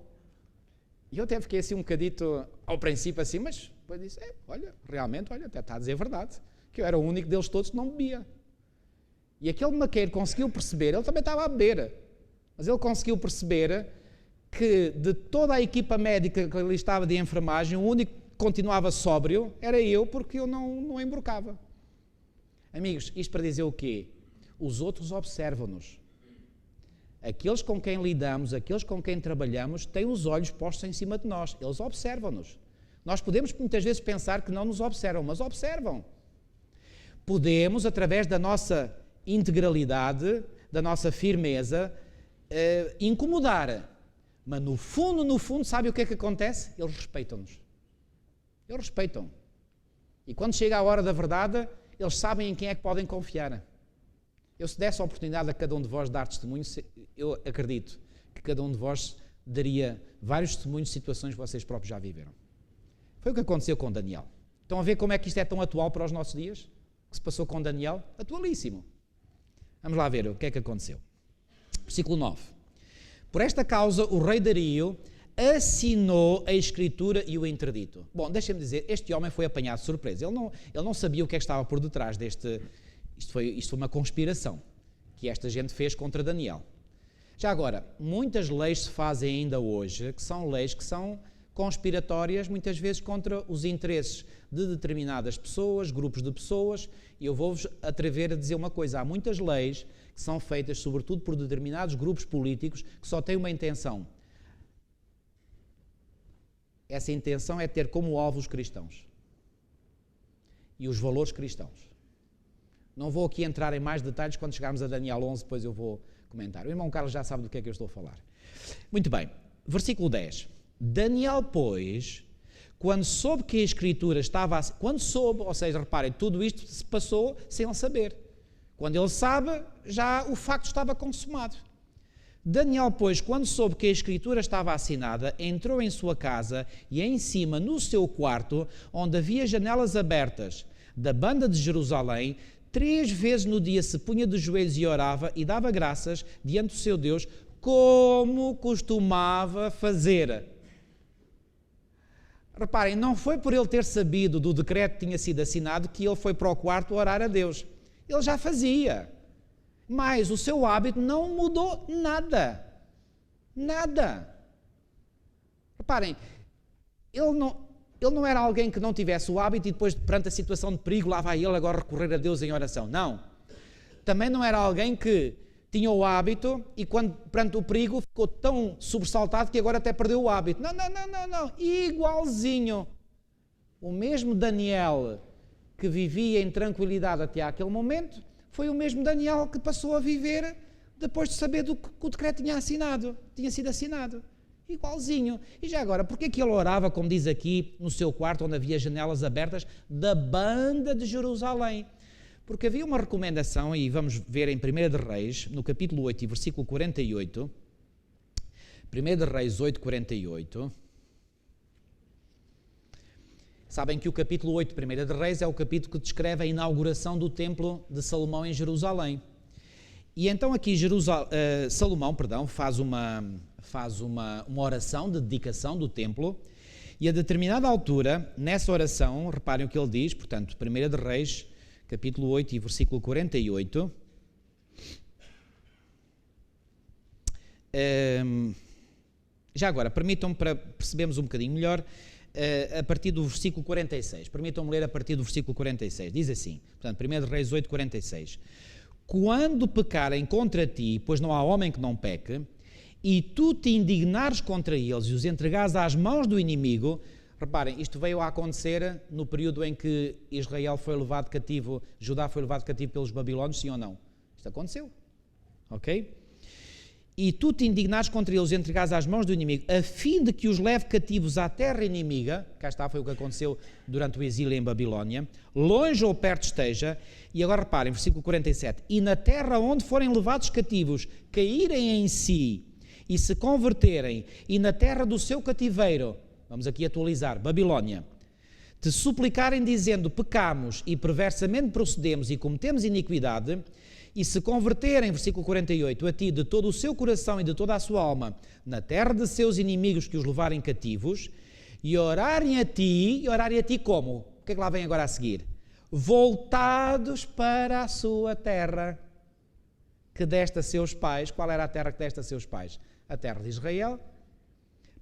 S1: E eu até fiquei assim um bocadito, ao princípio assim, mas depois disse, realmente, até está a dizer a verdade, que eu era o único deles todos que não bebia. E aquele maqueiro conseguiu perceber, ele também estava a beber, mas ele conseguiu perceber que de toda a equipa médica que ali estava de enfermagem, o único que continuava sóbrio era eu, porque eu não emborcava. Amigos, isto para dizer o quê? Os outros observam-nos. Aqueles com quem lidamos, aqueles com quem trabalhamos, têm os olhos postos em cima de nós. Eles observam-nos. Nós podemos muitas vezes pensar que não nos observam, mas observam. Podemos, através da nossa integralidade, da nossa firmeza, incomodar. Mas no fundo, sabe o que é que acontece? Eles respeitam-nos. Eles respeitam. E quando chega a hora da verdade, eles sabem em quem é que podem confiar. Eu, se desse a oportunidade a cada um de vós dar testemunho, eu acredito que cada um de vós daria vários testemunhos de situações que vocês próprios já viveram. Foi o que aconteceu com Daniel. Estão a ver como é que isto é tão atual para os nossos dias? O que se passou com Daniel? Atualíssimo. Vamos lá ver o que é que aconteceu. Versículo 9. Por esta causa o rei Dario assinou a escritura e o interdito. Bom, deixem-me dizer, este homem foi apanhado de surpresa. Ele não sabia o que é que estava por detrás deste... Isto foi uma conspiração que esta gente fez contra Daniel. Já agora, muitas leis se fazem ainda hoje, que são leis que são conspiratórias, muitas vezes contra os interesses de determinadas pessoas, grupos de pessoas, e eu vou-vos atrever a dizer uma coisa, há muitas leis que são feitas, sobretudo por determinados grupos políticos, que só têm uma intenção. Essa intenção é ter como alvo os cristãos e os valores cristãos. Não vou aqui entrar em mais detalhes, quando chegarmos a Daniel 11, depois eu vou comentar. O irmão Carlos já sabe do que é que eu estou a falar. Muito bem, versículo 10. Daniel, pois, quando soube que a Escritura estava... Quando soube, ou seja, reparem, tudo isto se passou sem ele saber. Quando ele sabe, já o facto estava consumado. Daniel, pois, quando soube que a Escritura estava assinada, entrou em sua casa e em cima, no seu quarto, onde havia janelas abertas, da banda de Jerusalém, 3 vezes no dia se punha de joelhos e orava e dava graças diante do seu Deus, como costumava fazer. Reparem, não foi por ele ter sabido do decreto que tinha sido assinado que ele foi para o quarto orar a Deus. Ele já fazia. Mas o seu hábito não mudou nada. Nada. Reparem, ele não era alguém que não tivesse o hábito e depois, perante a situação de perigo, lá vai ele agora recorrer a Deus em oração. Não. Também não era alguém que tinha o hábito e quando, perante o perigo, ficou tão sobressaltado que agora até perdeu o hábito. Não. Igualzinho. O mesmo Daniel que vivia em tranquilidade até àquele momento, foi o mesmo Daniel que passou a viver depois de saber do que o decreto tinha sido assinado. Igualzinho. E já agora, porquê que ele orava, como diz aqui, no seu quarto, onde havia janelas abertas, da banda de Jerusalém? Porque havia uma recomendação, e vamos ver em 1 de Reis, no capítulo 8 e versículo 48, 1 de Reis 8, 48, sabem que o capítulo 8 de 1 de Reis é o capítulo que descreve a inauguração do templo de Salomão em Jerusalém. E então aqui Salomão faz uma oração de dedicação do templo, e a determinada altura, nessa oração, reparem o que ele diz, portanto, 1 de Reis, capítulo 8 e versículo 48, já agora, permitam-me, para percebermos um bocadinho melhor, a partir do versículo 46, permitam-me ler a partir do versículo 46, diz assim, portanto, 1 de Reis 8, 46, quando pecarem contra ti, pois não há homem que não peque, e tu te indignares contra eles e os entregares às mãos do inimigo. Reparem, isto veio a acontecer no período em que Israel foi levado cativo, Judá foi levado cativo pelos babilónios, sim ou não? Isto aconteceu, ok? E tu te indignares contra eles e entregares às mãos do inimigo, a fim de que os leve cativos à terra inimiga, cá está, foi o que aconteceu durante o exílio em Babilónia, longe ou perto esteja, e agora reparem, versículo 47, e na terra onde forem levados cativos, caírem em si e se converterem, e na terra do seu cativeiro, vamos aqui atualizar, Babilónia, te suplicarem dizendo, pecamos e perversamente procedemos e cometemos iniquidade, e se converterem, versículo 48, a ti de todo o seu coração e de toda a sua alma, na terra de seus inimigos que os levarem cativos, e orarem a ti como? O que é que lá vem agora a seguir? Voltados para a sua terra, que deste a seus pais. Qual era a terra que deste a seus pais? A terra de Israel.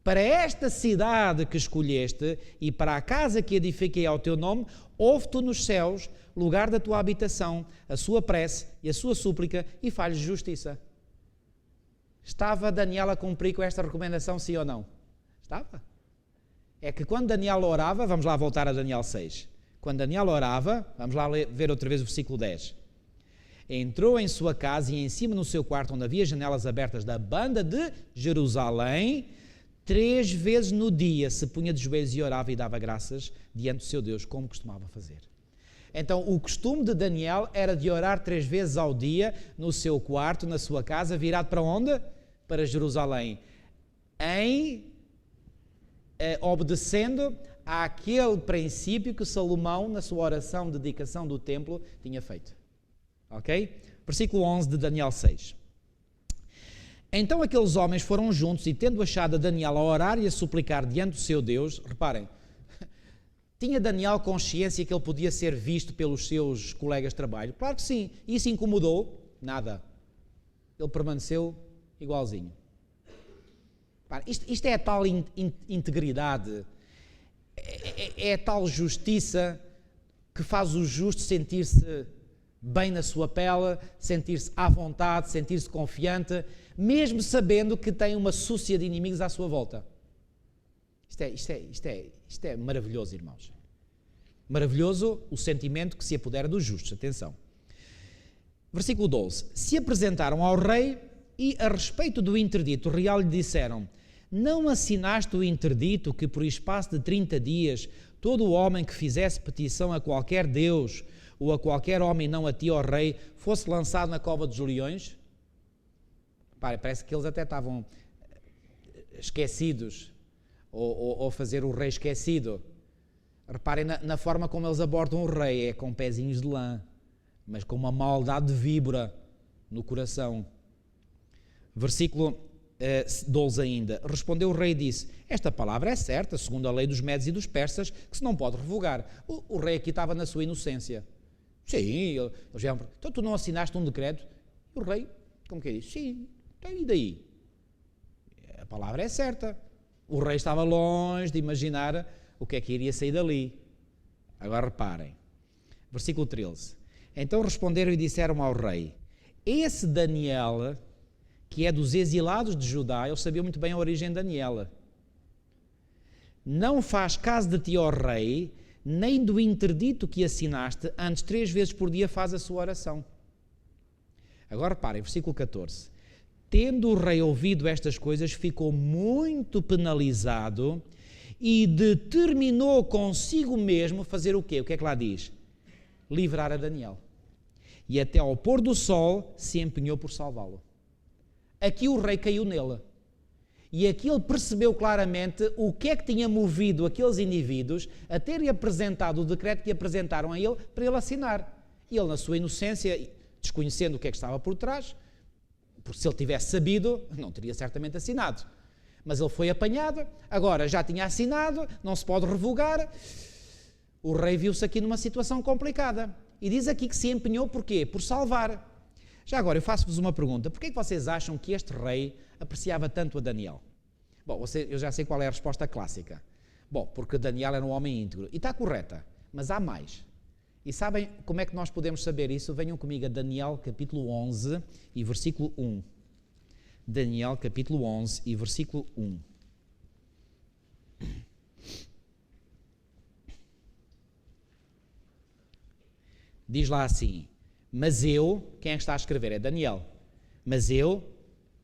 S1: Para esta cidade que escolheste e para a casa que edifiquei ao teu nome, ouve-te nos céus, lugar da tua habitação, a sua prece e a sua súplica, e faz justiça. Estava Daniel a cumprir com esta recomendação, sim ou não? Estava. É que quando Daniel orava, vamos lá voltar a Daniel 6, quando Daniel orava, vamos lá ver outra vez o versículo 10,
S2: entrou em sua casa e em cima no seu quarto, onde havia janelas abertas da banda de Jerusalém, 3 vezes no dia se punha de joelhos e orava e dava graças diante do seu Deus, como costumava fazer. Então, o costume de Daniel era de orar 3 vezes ao dia no seu quarto, na sua casa, virado para onde? Para Jerusalém, obedecendo àquele princípio que Salomão, na sua oração de dedicação do templo, tinha feito. Ok? Versículo 11 de Daniel 6. Então aqueles homens foram juntos e, tendo achado a Daniel a orar e a suplicar diante do seu Deus, reparem, tinha Daniel consciência que ele podia ser visto pelos seus colegas de trabalho? Claro que sim. Isso incomodou? Nada. Ele permaneceu igualzinho. Isto é a tal integridade, é a tal justiça que faz o justo sentir-se bem na sua pele, sentir-se à vontade, sentir-se confiante, mesmo sabendo que tem uma súcia de inimigos à sua volta. Isto é maravilhoso, irmãos. Maravilhoso o sentimento que se apodera dos justos. Atenção. Versículo 12. Se apresentaram ao rei e, a respeito do interdito real, lhe disseram: não assinaste o interdito que, por espaço de 30 dias, todo o homem que fizesse petição a qualquer Deus ou a qualquer homem, não a ti, ó rei, fosse lançado na cova dos leões? Parece que eles até estavam esquecidos, ou fazer o rei esquecido. Reparem na forma como eles abordam o rei, é com pezinhos de lã, mas com uma maldade de víbora no coração. Versículo 12 ainda. Respondeu o rei e disse: esta palavra é certa, segundo a lei dos Medes e dos Persas, que se não pode revogar. O rei aqui estava na sua inocência. Sim, eles vieram, então tu não assinaste um decreto? E o rei, como que disse? Sim, então e daí? A palavra é certa. O rei estava longe de imaginar o que é que iria sair dali. Agora reparem, versículo 13. Então responderam e disseram ao rei: esse Daniel, que é dos exilados de Judá, ele sabia muito bem a origem de Daniel, não faz caso de ti, ó rei, nem do interdito que assinaste, antes 3 vezes por dia faz a sua oração. Agora reparem, versículo 14. Tendo o rei ouvido estas coisas, ficou muito penalizado e determinou consigo mesmo fazer o quê? O que é que lá diz? Livrar a Daniel. E até ao pôr do sol se empenhou por salvá-lo. Aqui o rei caiu nele. E aqui ele percebeu claramente o que é que tinha movido aqueles indivíduos a terem apresentado o decreto que apresentaram a ele para ele assinar. E ele, na sua inocência, desconhecendo o que é que estava por trás, porque se ele tivesse sabido, não teria certamente assinado. Mas ele foi apanhado, agora já tinha assinado, não se pode revogar. O rei viu-se aqui numa situação complicada. E diz aqui que se empenhou por quê? Por salvar. Já agora, eu faço-vos uma pergunta. Porquê é que vocês acham que este rei apreciava tanto a Daniel? Bom, eu já sei qual é a resposta clássica. Bom, porque Daniel era um homem íntegro. E está correta, mas há mais. E sabem como é que nós podemos saber isso? Venham comigo a Daniel capítulo 11 e versículo 1. Daniel capítulo 11 e versículo 1. Diz lá assim: mas eu, quem é que está a escrever? É Daniel. Mas eu,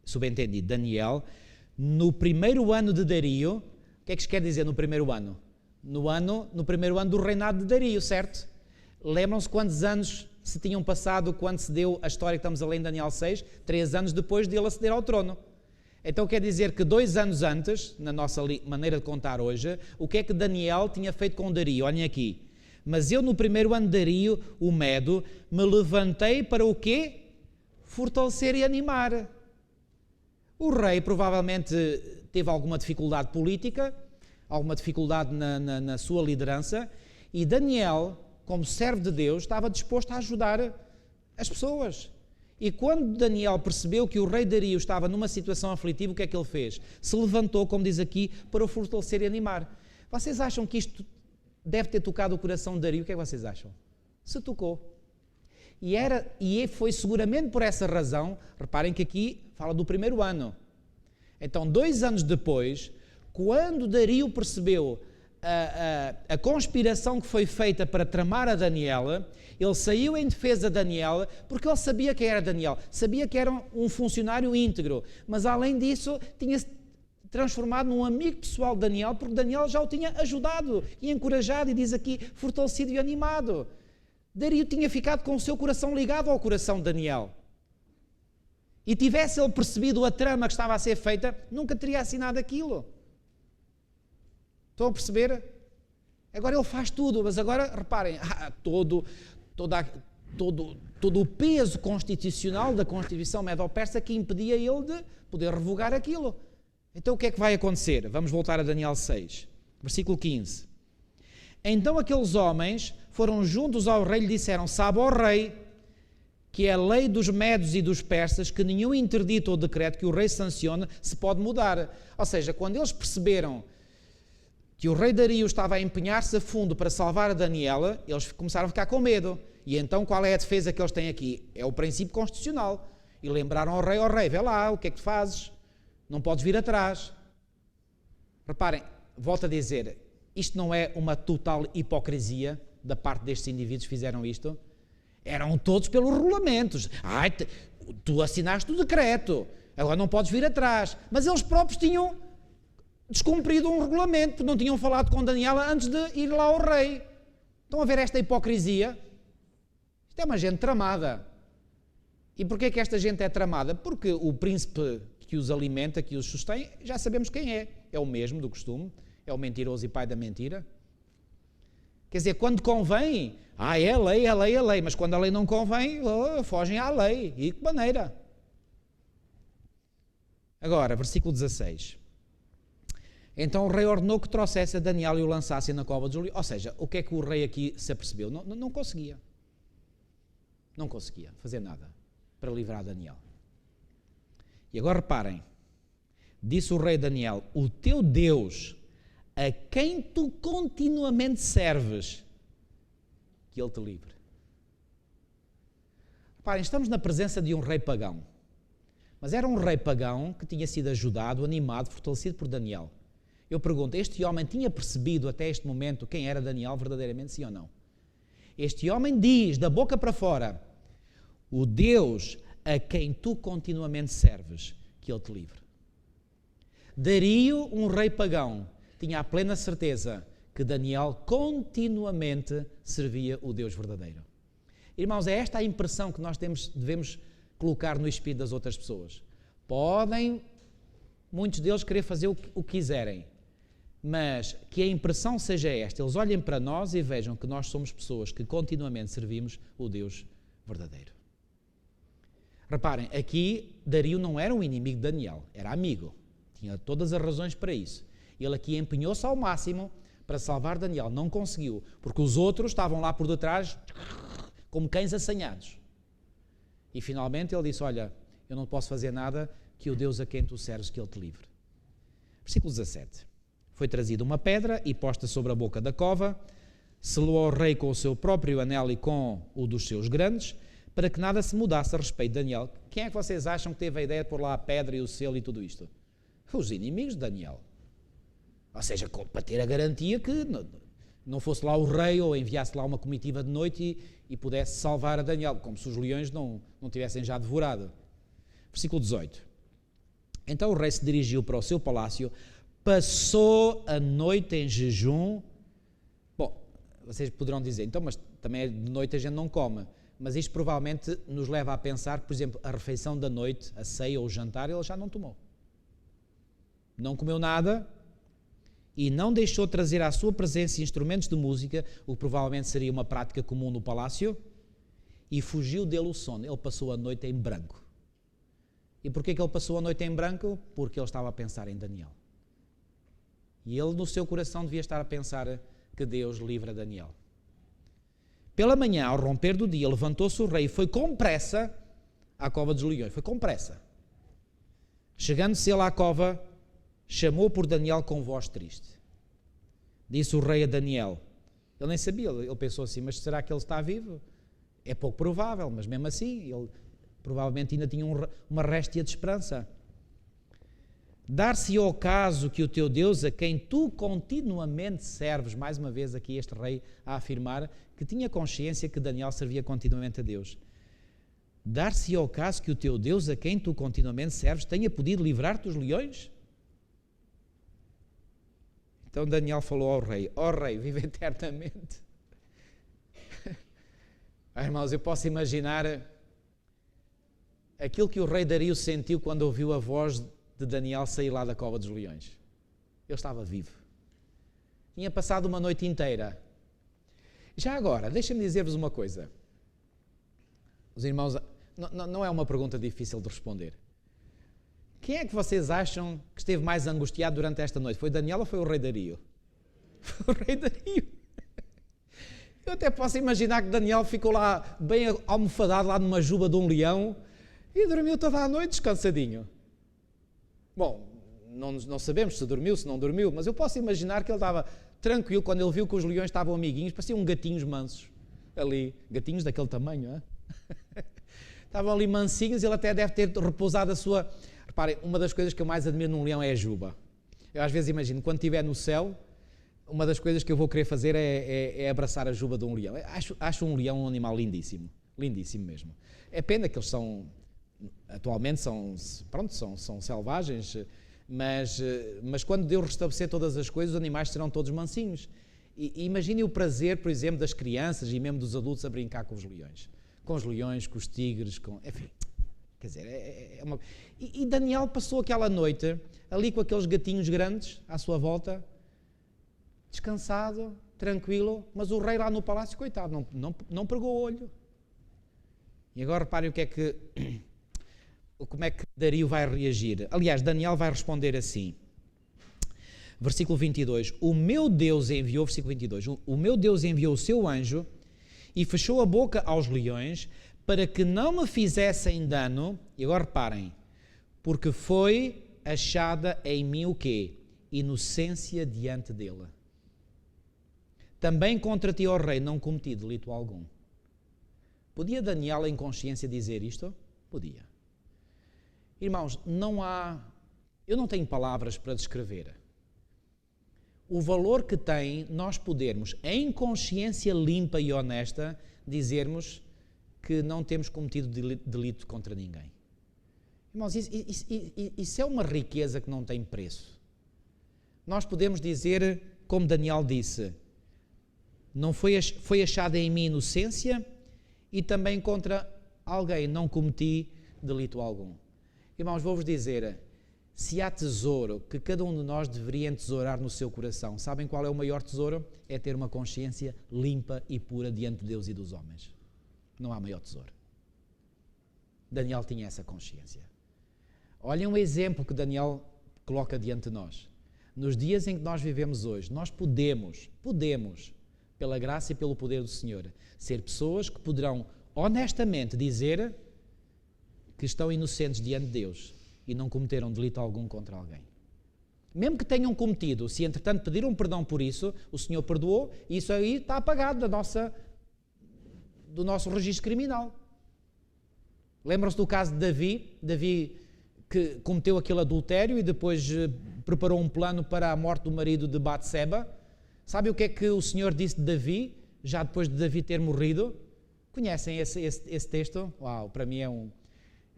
S2: subentendido, Daniel, no primeiro ano de Dario, o que é que isto quer dizer no primeiro ano? No primeiro ano do reinado de Dario, certo? Lembram-se quantos anos se tinham passado quando se deu a história que estamos a ler em Daniel 6? 3 anos depois de ele aceder ao trono. Então quer dizer que 2 anos antes, na nossa maneira de contar hoje, o que é que Daniel tinha feito com Dario? Olhem aqui. Mas eu no primeiro ano de Dario, o Medo, me levantei para o quê? Fortalecer e animar. O rei provavelmente teve alguma dificuldade política, alguma dificuldade na sua liderança, e Daniel, como servo de Deus, estava disposto a ajudar as pessoas. E quando Daniel percebeu que o rei Dario estava numa situação aflitiva, o que é que ele fez? Se levantou, como diz aqui, para o fortalecer e animar. Vocês acham que isto deve ter tocado o coração de Dario? O que é que vocês acham? Se tocou. E foi seguramente por essa razão, reparem que aqui fala do primeiro ano. Então, 2 anos depois, quando Dario percebeu a conspiração que foi feita para tramar a Daniel, ele saiu em defesa de Daniel, porque ele sabia quem era Daniel, sabia que era um funcionário íntegro, mas além disso, tinha-se transformado num amigo pessoal de Daniel, porque Daniel já o tinha ajudado e encorajado, e diz aqui, fortalecido e animado. Dario tinha ficado com o seu coração ligado ao coração de Daniel. E tivesse ele percebido a trama que estava a ser feita, nunca teria assinado aquilo. Estão a perceber? Agora ele faz tudo, mas agora, reparem, todo o peso constitucional da Constituição Medo-Persa que impedia ele de poder revogar aquilo. Então o que é que vai acontecer? Vamos voltar a Daniel 6, versículo 15. Então aqueles homens foram juntos ao rei e lhe disseram, sabe ao rei, que é a lei dos medos e dos persas, que nenhum interdito ou decreto que o rei sancione se pode mudar. Ou seja, quando eles perceberam que o rei Dario estava a empenhar-se a fundo para salvar a Daniel, eles começaram a ficar com medo. E então qual é a defesa que eles têm aqui? É o princípio constitucional. E lembraram ao rei, vê lá, o que é que tu fazes? Não podes vir atrás. Reparem, volto a dizer, isto não é uma total hipocrisia da parte destes indivíduos que fizeram isto? Eram todos pelos regulamentos. Tu assinaste o decreto, agora não podes vir atrás. Mas eles próprios tinham descumprido um regulamento, porque não tinham falado com Daniel antes de ir lá ao rei. Estão a ver esta hipocrisia? Isto é uma gente tramada. E porquê que esta gente é tramada? Porque o príncipe que os alimenta, que os sustém, já sabemos quem é. É o mesmo do costume, é o mentiroso e pai da mentira. Quer dizer, quando convém, é a lei, mas quando a lei não convém, fogem à lei. E de que maneira? Agora, versículo 16. Então o rei ordenou que trouxesse a Daniel e o lançassem na cova de Julio. Ou seja, o que é que o rei aqui se apercebeu? Não conseguia. Não conseguia fazer nada para livrar Daniel. E agora reparem, disse o rei Daniel, o teu Deus, a quem tu continuamente serves, que ele te livre. Reparem, estamos na presença de um rei pagão. Mas era um rei pagão que tinha sido ajudado, animado, fortalecido por Daniel. Eu pergunto, este homem tinha percebido até este momento quem era Daniel verdadeiramente, sim ou não? Este homem diz, da boca para fora, o Deus a quem tu continuamente serves, que ele te livre. Dario, um rei pagão, tinha a plena certeza que Daniel continuamente servia o Deus verdadeiro. Irmãos, é esta a impressão que nós devemos colocar no espírito das outras pessoas. Podem, muitos deles, querer fazer o que quiserem, mas que a impressão seja esta, eles olhem para nós e vejam que nós somos pessoas que continuamente servimos o Deus verdadeiro. Reparem, aqui Dario não era um inimigo de Daniel, era amigo, tinha todas as razões para isso. Ele aqui empenhou-se ao máximo para salvar Daniel, não conseguiu, porque os outros estavam lá por detrás como cães assanhados. E finalmente ele disse, olha, eu não posso fazer nada, que o Deus a quem tu serves, que ele te livre. Versículo 17. Foi trazida uma pedra e posta sobre a boca da cova, selou ao rei com o seu próprio anel e com o dos seus grandes, para que nada se mudasse a respeito de Daniel. Quem é que vocês acham que teve a ideia de pôr lá a pedra e o selo e tudo isto? Os inimigos de Daniel. Ou seja, para ter a garantia que não fosse lá o rei ou enviasse lá uma comitiva de noite e pudesse salvar a Daniel, como se os leões não tivessem já devorado. Versículo 18. Então o rei se dirigiu para o seu palácio, passou a noite em jejum. Bom, vocês poderão dizer, então, mas também de noite a gente não come. Mas isto provavelmente nos leva a pensar que, por exemplo, a refeição da noite, a ceia ou o jantar, ele já não tomou. Não comeu nada e não deixou trazer à sua presença instrumentos de música, o que provavelmente seria uma prática comum no palácio, e fugiu dele o sono. Ele passou a noite em branco. E porquê que ele passou a noite em branco? Porque ele estava a pensar em Daniel. E ele, no seu coração, devia estar a pensar que Deus livra Daniel. Pela manhã, ao romper do dia, levantou-se o rei e foi com pressa à cova dos leões. Foi com pressa. Chegando-se ele à cova, chamou por Daniel com voz triste. Disse o rei a Daniel. Ele nem sabia, ele pensou assim, mas será que ele está vivo? É pouco provável, mas mesmo assim, ele provavelmente ainda tinha uma réstia de esperança. Dar-se ao caso que o teu Deus, a quem tu continuamente serves, mais uma vez aqui este rei a afirmar que tinha consciência que Daniel servia continuamente a Deus. Dar-se ao caso que o teu Deus, a quem tu continuamente serves, tenha podido livrar-te dos leões? Então Daniel falou ao rei: ó rei, vive eternamente. Irmãos, eu posso imaginar aquilo que o rei Dario sentiu quando ouviu a voz de Daniel sair lá da cova dos leões. Ele estava vivo. Tinha passado uma noite inteira. Já agora, deixem-me dizer-vos uma coisa. Os irmãos, não é uma pergunta difícil de responder. Quem é que vocês acham que esteve mais angustiado durante esta noite? Foi Daniel ou foi o rei Dario? Foi o rei Dario. Eu até posso imaginar que Daniel ficou lá bem almofadado lá numa juba de um leão e dormiu toda a noite descansadinho. Bom, não sabemos se dormiu, se não dormiu, mas eu posso imaginar que ele estava tranquilo quando ele viu que os leões estavam amiguinhos, pareciam gatinhos mansos ali, gatinhos daquele tamanho, não é? Estavam ali mansinhos e ele até deve ter repousado a sua... Reparem, uma das coisas que eu mais admiro num leão é a juba. Eu às vezes imagino, quando estiver no céu, uma das coisas que eu vou querer fazer é abraçar a juba de um leão. Acho um leão um animal lindíssimo, lindíssimo mesmo. É pena que eles atualmente são selvagens, mas quando Deus restabelecer todas as coisas, os animais serão todos mansinhos. E imaginem o prazer, por exemplo, das crianças e mesmo dos adultos a brincar com os leões. Com os leões, com os tigres, enfim... Quer dizer, E Daniel passou aquela noite ali com aqueles gatinhos grandes à sua volta, descansado, tranquilo, mas o rei lá no palácio, coitado, não pregou o olho. E agora reparem como é que Dario vai reagir. Aliás, Daniel vai responder assim. Versículo 22. O meu Deus enviou, versículo 22, o meu Deus enviou o seu anjo e fechou a boca aos leões para que não me fizessem dano, e agora reparem, porque foi achada em mim o quê? Inocência diante dele. Também contra ti, ó rei, não cometi delito algum. Podia Daniel em consciência dizer isto? Podia. Irmãos, eu não tenho palavras para descrever o valor que tem nós podermos, em consciência limpa e honesta, dizermos que não temos cometido delito contra ninguém. Irmãos, isso é uma riqueza que não tem preço. Nós podemos dizer, como Daniel disse, não foi achada em mim inocência e também contra alguém não cometi delito algum. Irmãos, vou-vos dizer, se há tesouro que cada um de nós deveria entesourar no seu coração, sabem qual é o maior tesouro? É ter uma consciência limpa e pura diante de Deus e dos homens. Não há maior tesouro. Daniel tinha essa consciência. Olhem um exemplo que Daniel coloca diante de nós. Nos dias em que nós vivemos hoje, nós podemos, pela graça e pelo poder do Senhor, ser pessoas que poderão honestamente dizer que estão inocentes diante de Deus e não cometeram delito algum contra alguém. Mesmo que tenham cometido, se entretanto pediram perdão por isso, o Senhor perdoou e isso aí está apagado do nosso registro criminal. Lembram-se do caso de Davi que cometeu aquele adultério e depois preparou um plano para a morte do marido de Batseba. Sabe o que é que o Senhor disse de Davi, já depois de Davi ter morrido? Conhecem esse texto? Uau, para mim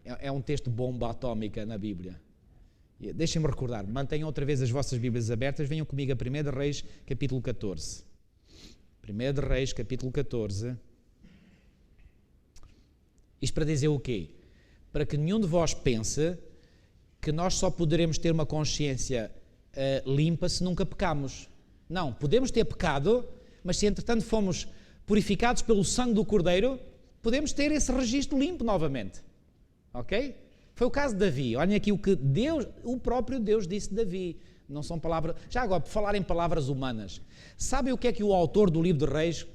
S2: é um texto bomba atómica na Bíblia. Deixem-me recordar, mantenham outra vez as vossas Bíblias abertas, venham comigo a 1 Reis, capítulo 14. 1 Reis, capítulo 14. Isto para dizer o quê? Para que nenhum de vós pense que nós só poderemos ter uma consciência limpa se nunca pecamos. Não, podemos ter pecado, mas se entretanto fomos purificados pelo sangue do Cordeiro, podemos ter esse registro limpo novamente. Ok? Foi o caso de Davi. Olhem aqui o que o próprio Deus disse de Davi. Não são palavras... Já agora, por falar em palavras humanas, sabem o que é que o autor do livro de Reis,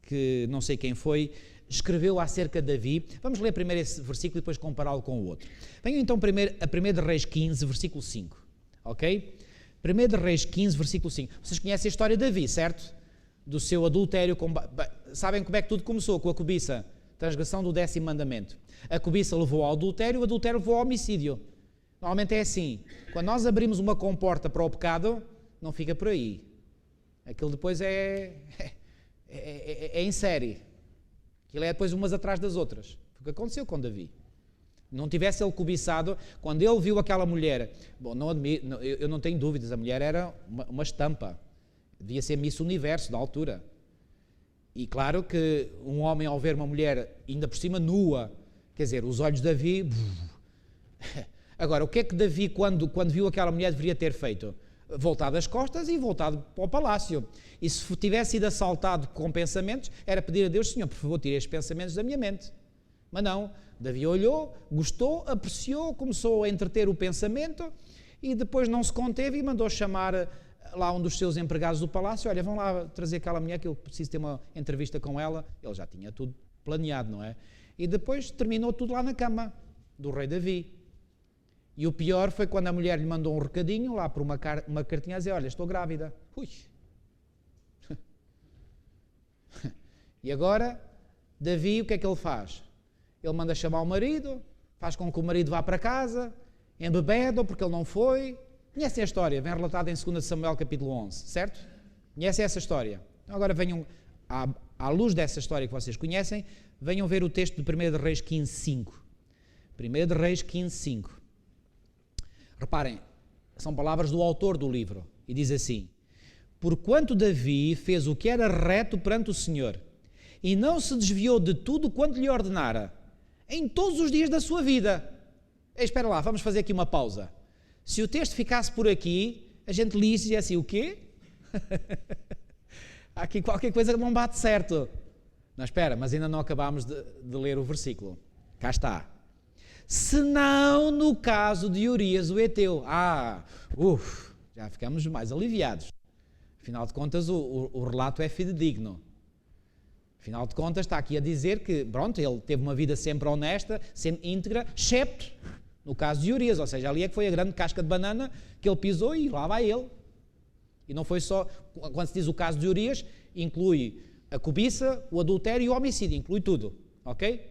S2: que não sei quem foi, escreveu acerca de Davi? Vamos ler primeiro esse versículo e depois compará-lo com o outro. Venham então primeiro a 1 Reis 15, versículo 5. Ok? 1 Reis 15, versículo 5. Vocês conhecem a história de Davi, certo? Do seu adultério. Sabem como é que tudo começou? Com a cobiça. Transgressão do 10º mandamento. A cobiça levou ao adultério, o adultério levou ao homicídio. Normalmente é assim, quando nós abrimos uma comporta para o pecado, não fica por aí. Aquilo depois é em série. Aquilo é depois umas atrás das outras. Foi o que aconteceu com Davi. Não tivesse ele cobiçado, quando ele viu aquela mulher, bom, eu não tenho dúvidas, a mulher era uma estampa, devia ser Miss Universo da altura. E claro que um homem ao ver uma mulher, ainda por cima nua, quer dizer, os olhos de Davi... Agora, o que é que Davi, quando viu aquela mulher, deveria ter feito? Voltado as costas e voltado para o palácio. E se tivesse sido assaltado com pensamentos, era pedir a Deus, Senhor, por favor, tire estes pensamentos da minha mente. Mas não, Davi olhou, gostou, apreciou, começou a entreter o pensamento e depois não se conteve e mandou chamar lá um dos seus empregados do palácio. Olha, vão lá trazer aquela mulher que eu preciso ter uma entrevista com ela. Ele já tinha tudo planeado, não é? E depois terminou tudo lá na cama do rei Davi. E o pior foi quando a mulher lhe mandou um recadinho lá por uma cartinha a dizer, olha, estou grávida. Ui. E agora, Davi, o que é que ele faz? Ele manda chamar o marido, faz com que o marido vá para casa, embebeda porque ele não foi. Conhecem a história, vem relatada em 2 Samuel capítulo 11, certo? Conhecem essa história? Então agora venham, à luz dessa história que vocês conhecem, venham ver o texto de 1 de Reis 15:5. 1 de Reis 15:5. Reparem, são palavras do autor do livro, e diz assim, porquanto Davi fez o que era reto perante o Senhor, e não se desviou de tudo quanto lhe ordenara, em todos os dias da sua vida. Espera lá, vamos fazer aqui uma pausa. Se o texto ficasse por aqui, a gente lia e dizia assim, o quê? Há aqui qualquer coisa que não bate certo. Não, espera, mas ainda não acabámos de ler o versículo. Cá está. Senão no caso de Urias o Heteu. Já ficamos mais aliviados. Afinal de contas, o relato é fidedigno. Afinal de contas, está aqui a dizer que, pronto, ele teve uma vida sempre honesta, sempre íntegra, excepto no caso de Urias, ou seja, ali é que foi a grande casca de banana que ele pisou e lá vai ele. E não foi só, quando se diz o caso de Urias, inclui a cobiça, o adultério e o homicídio, inclui tudo, ok?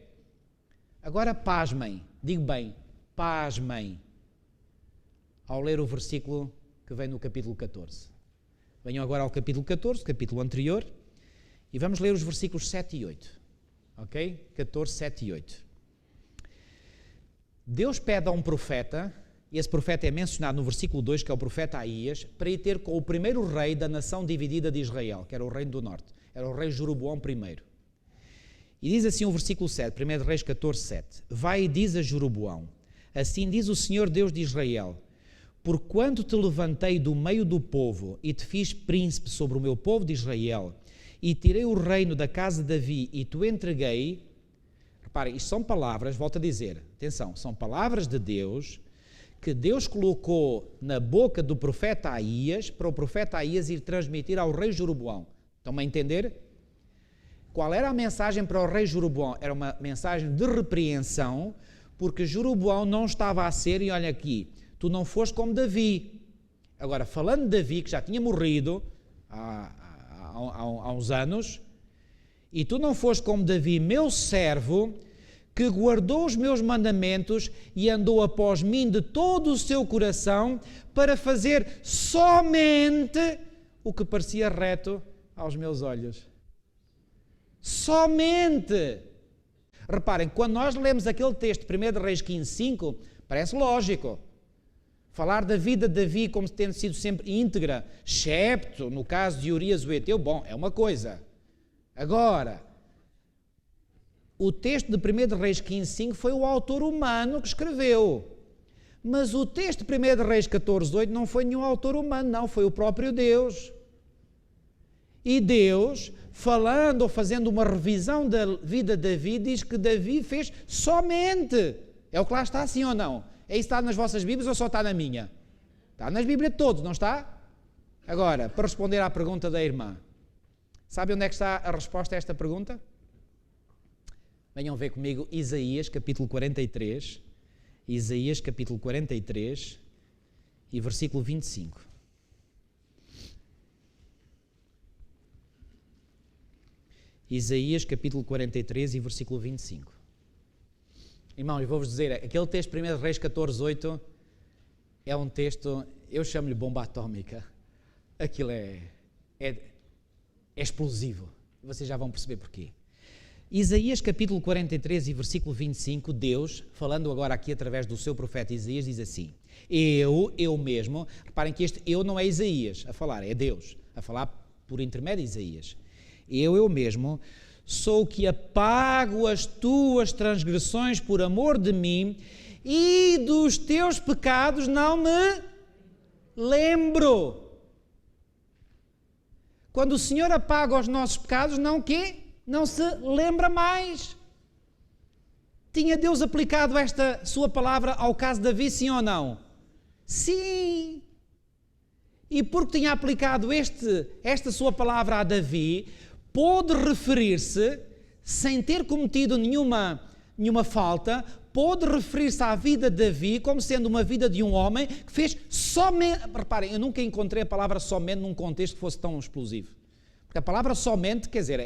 S2: Agora pasmem, digo bem, pasmem, ao ler o versículo que vem no capítulo 14. Venham agora ao capítulo 14, capítulo anterior, e vamos ler os versículos 7 e 8, ok? 14, 7 e 8. Deus pede a um profeta, e esse profeta é mencionado no versículo 2, que é o profeta Aías, para ir ter com o primeiro rei da nação dividida de Israel, que era o reino do norte, era o rei Jeroboão I. E diz assim o versículo 7, 1 Reis 14, 7. Vai e diz a Jeroboão, assim diz o Senhor Deus de Israel, porquanto te levantei do meio do povo e te fiz príncipe sobre o meu povo de Israel, e tirei o reino da casa de Davi e te entreguei. Reparem, isto são palavras, volto a dizer, atenção, são palavras de Deus, que Deus colocou na boca do profeta Aías, para o profeta Aías ir transmitir ao rei Jeroboão. Estão-me a entender? Qual era a mensagem para o rei Jeroboão? Era uma mensagem de repreensão, porque Jeroboão não estava a ser, e olha aqui, tu não foste como Davi. Agora, falando de Davi, que já tinha morrido há uns anos, e tu não foste como Davi, meu servo, que guardou os meus mandamentos e andou após mim de todo o seu coração para fazer somente o que parecia reto aos meus olhos. Somente! Reparem, quando nós lemos aquele texto de 1 Reis 15:5, parece lógico. Falar da vida de Davi como tendo sido sempre íntegra, excepto no caso de Urias o Heteu, bom, é uma coisa. Agora, o texto de 1 Reis 15:5 foi o autor humano que escreveu. Mas o texto de 1 Reis 14:8 não foi nenhum autor humano, não, foi o próprio Deus. E Deus, falando ou fazendo uma revisão da vida de Davi, diz que Davi fez somente. É o que lá está, sim ou não? É isso que está nas vossas Bíblias ou só está na minha? Está nas Bíblias de todos, não está? Agora, para responder à pergunta da irmã, sabe onde é que está a resposta a esta pergunta? Venham ver comigo Isaías capítulo 43, Isaías capítulo 43 e versículo 25. Isaías capítulo 43 e versículo 25. Irmãos, vou-vos dizer, aquele texto 1 Reis 14:8 é um texto, eu chamo-lhe bomba atómica. Aquilo é explosivo. Vocês já vão perceber porquê. Isaías capítulo 43 e versículo 25, Deus, falando agora aqui através do seu profeta Isaías, diz assim: eu mesmo, reparem que este eu não é Isaías a falar, é Deus a falar por intermédio de Isaías. Eu mesmo sou o que apago as tuas transgressões por amor de mim, e dos teus pecados não me lembro. Quando o Senhor apaga os nossos pecados, não quê? Não se lembra mais. Tinha Deus aplicado esta sua palavra ao caso de Davi, sim ou não? Sim. E porque tinha aplicado esta sua palavra a Davi, pôde referir-se, sem ter cometido nenhuma falta, pôde referir-se à vida de Davi como sendo uma vida de um homem que fez somente... Reparem, eu nunca encontrei a palavra somente num contexto que fosse tão explosivo. Porque a palavra somente, quer dizer,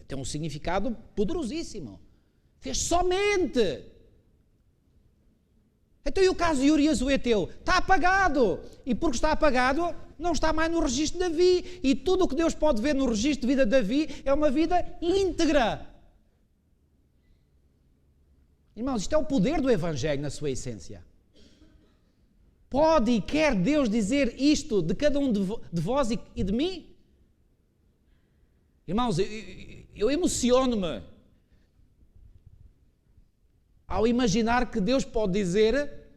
S2: tem um significado poderosíssimo. Fez somente. Então e o caso de Urias o Heteu? Está apagado. E porque está apagado, não está mais no registro de Davi. E tudo o que Deus pode ver no registro de vida de Davi é uma vida íntegra. Irmãos, isto é o poder do Evangelho na sua essência. Pode e quer Deus dizer isto de cada um de vós e de mim? Irmãos, eu emociono-me ao imaginar que Deus pode dizer,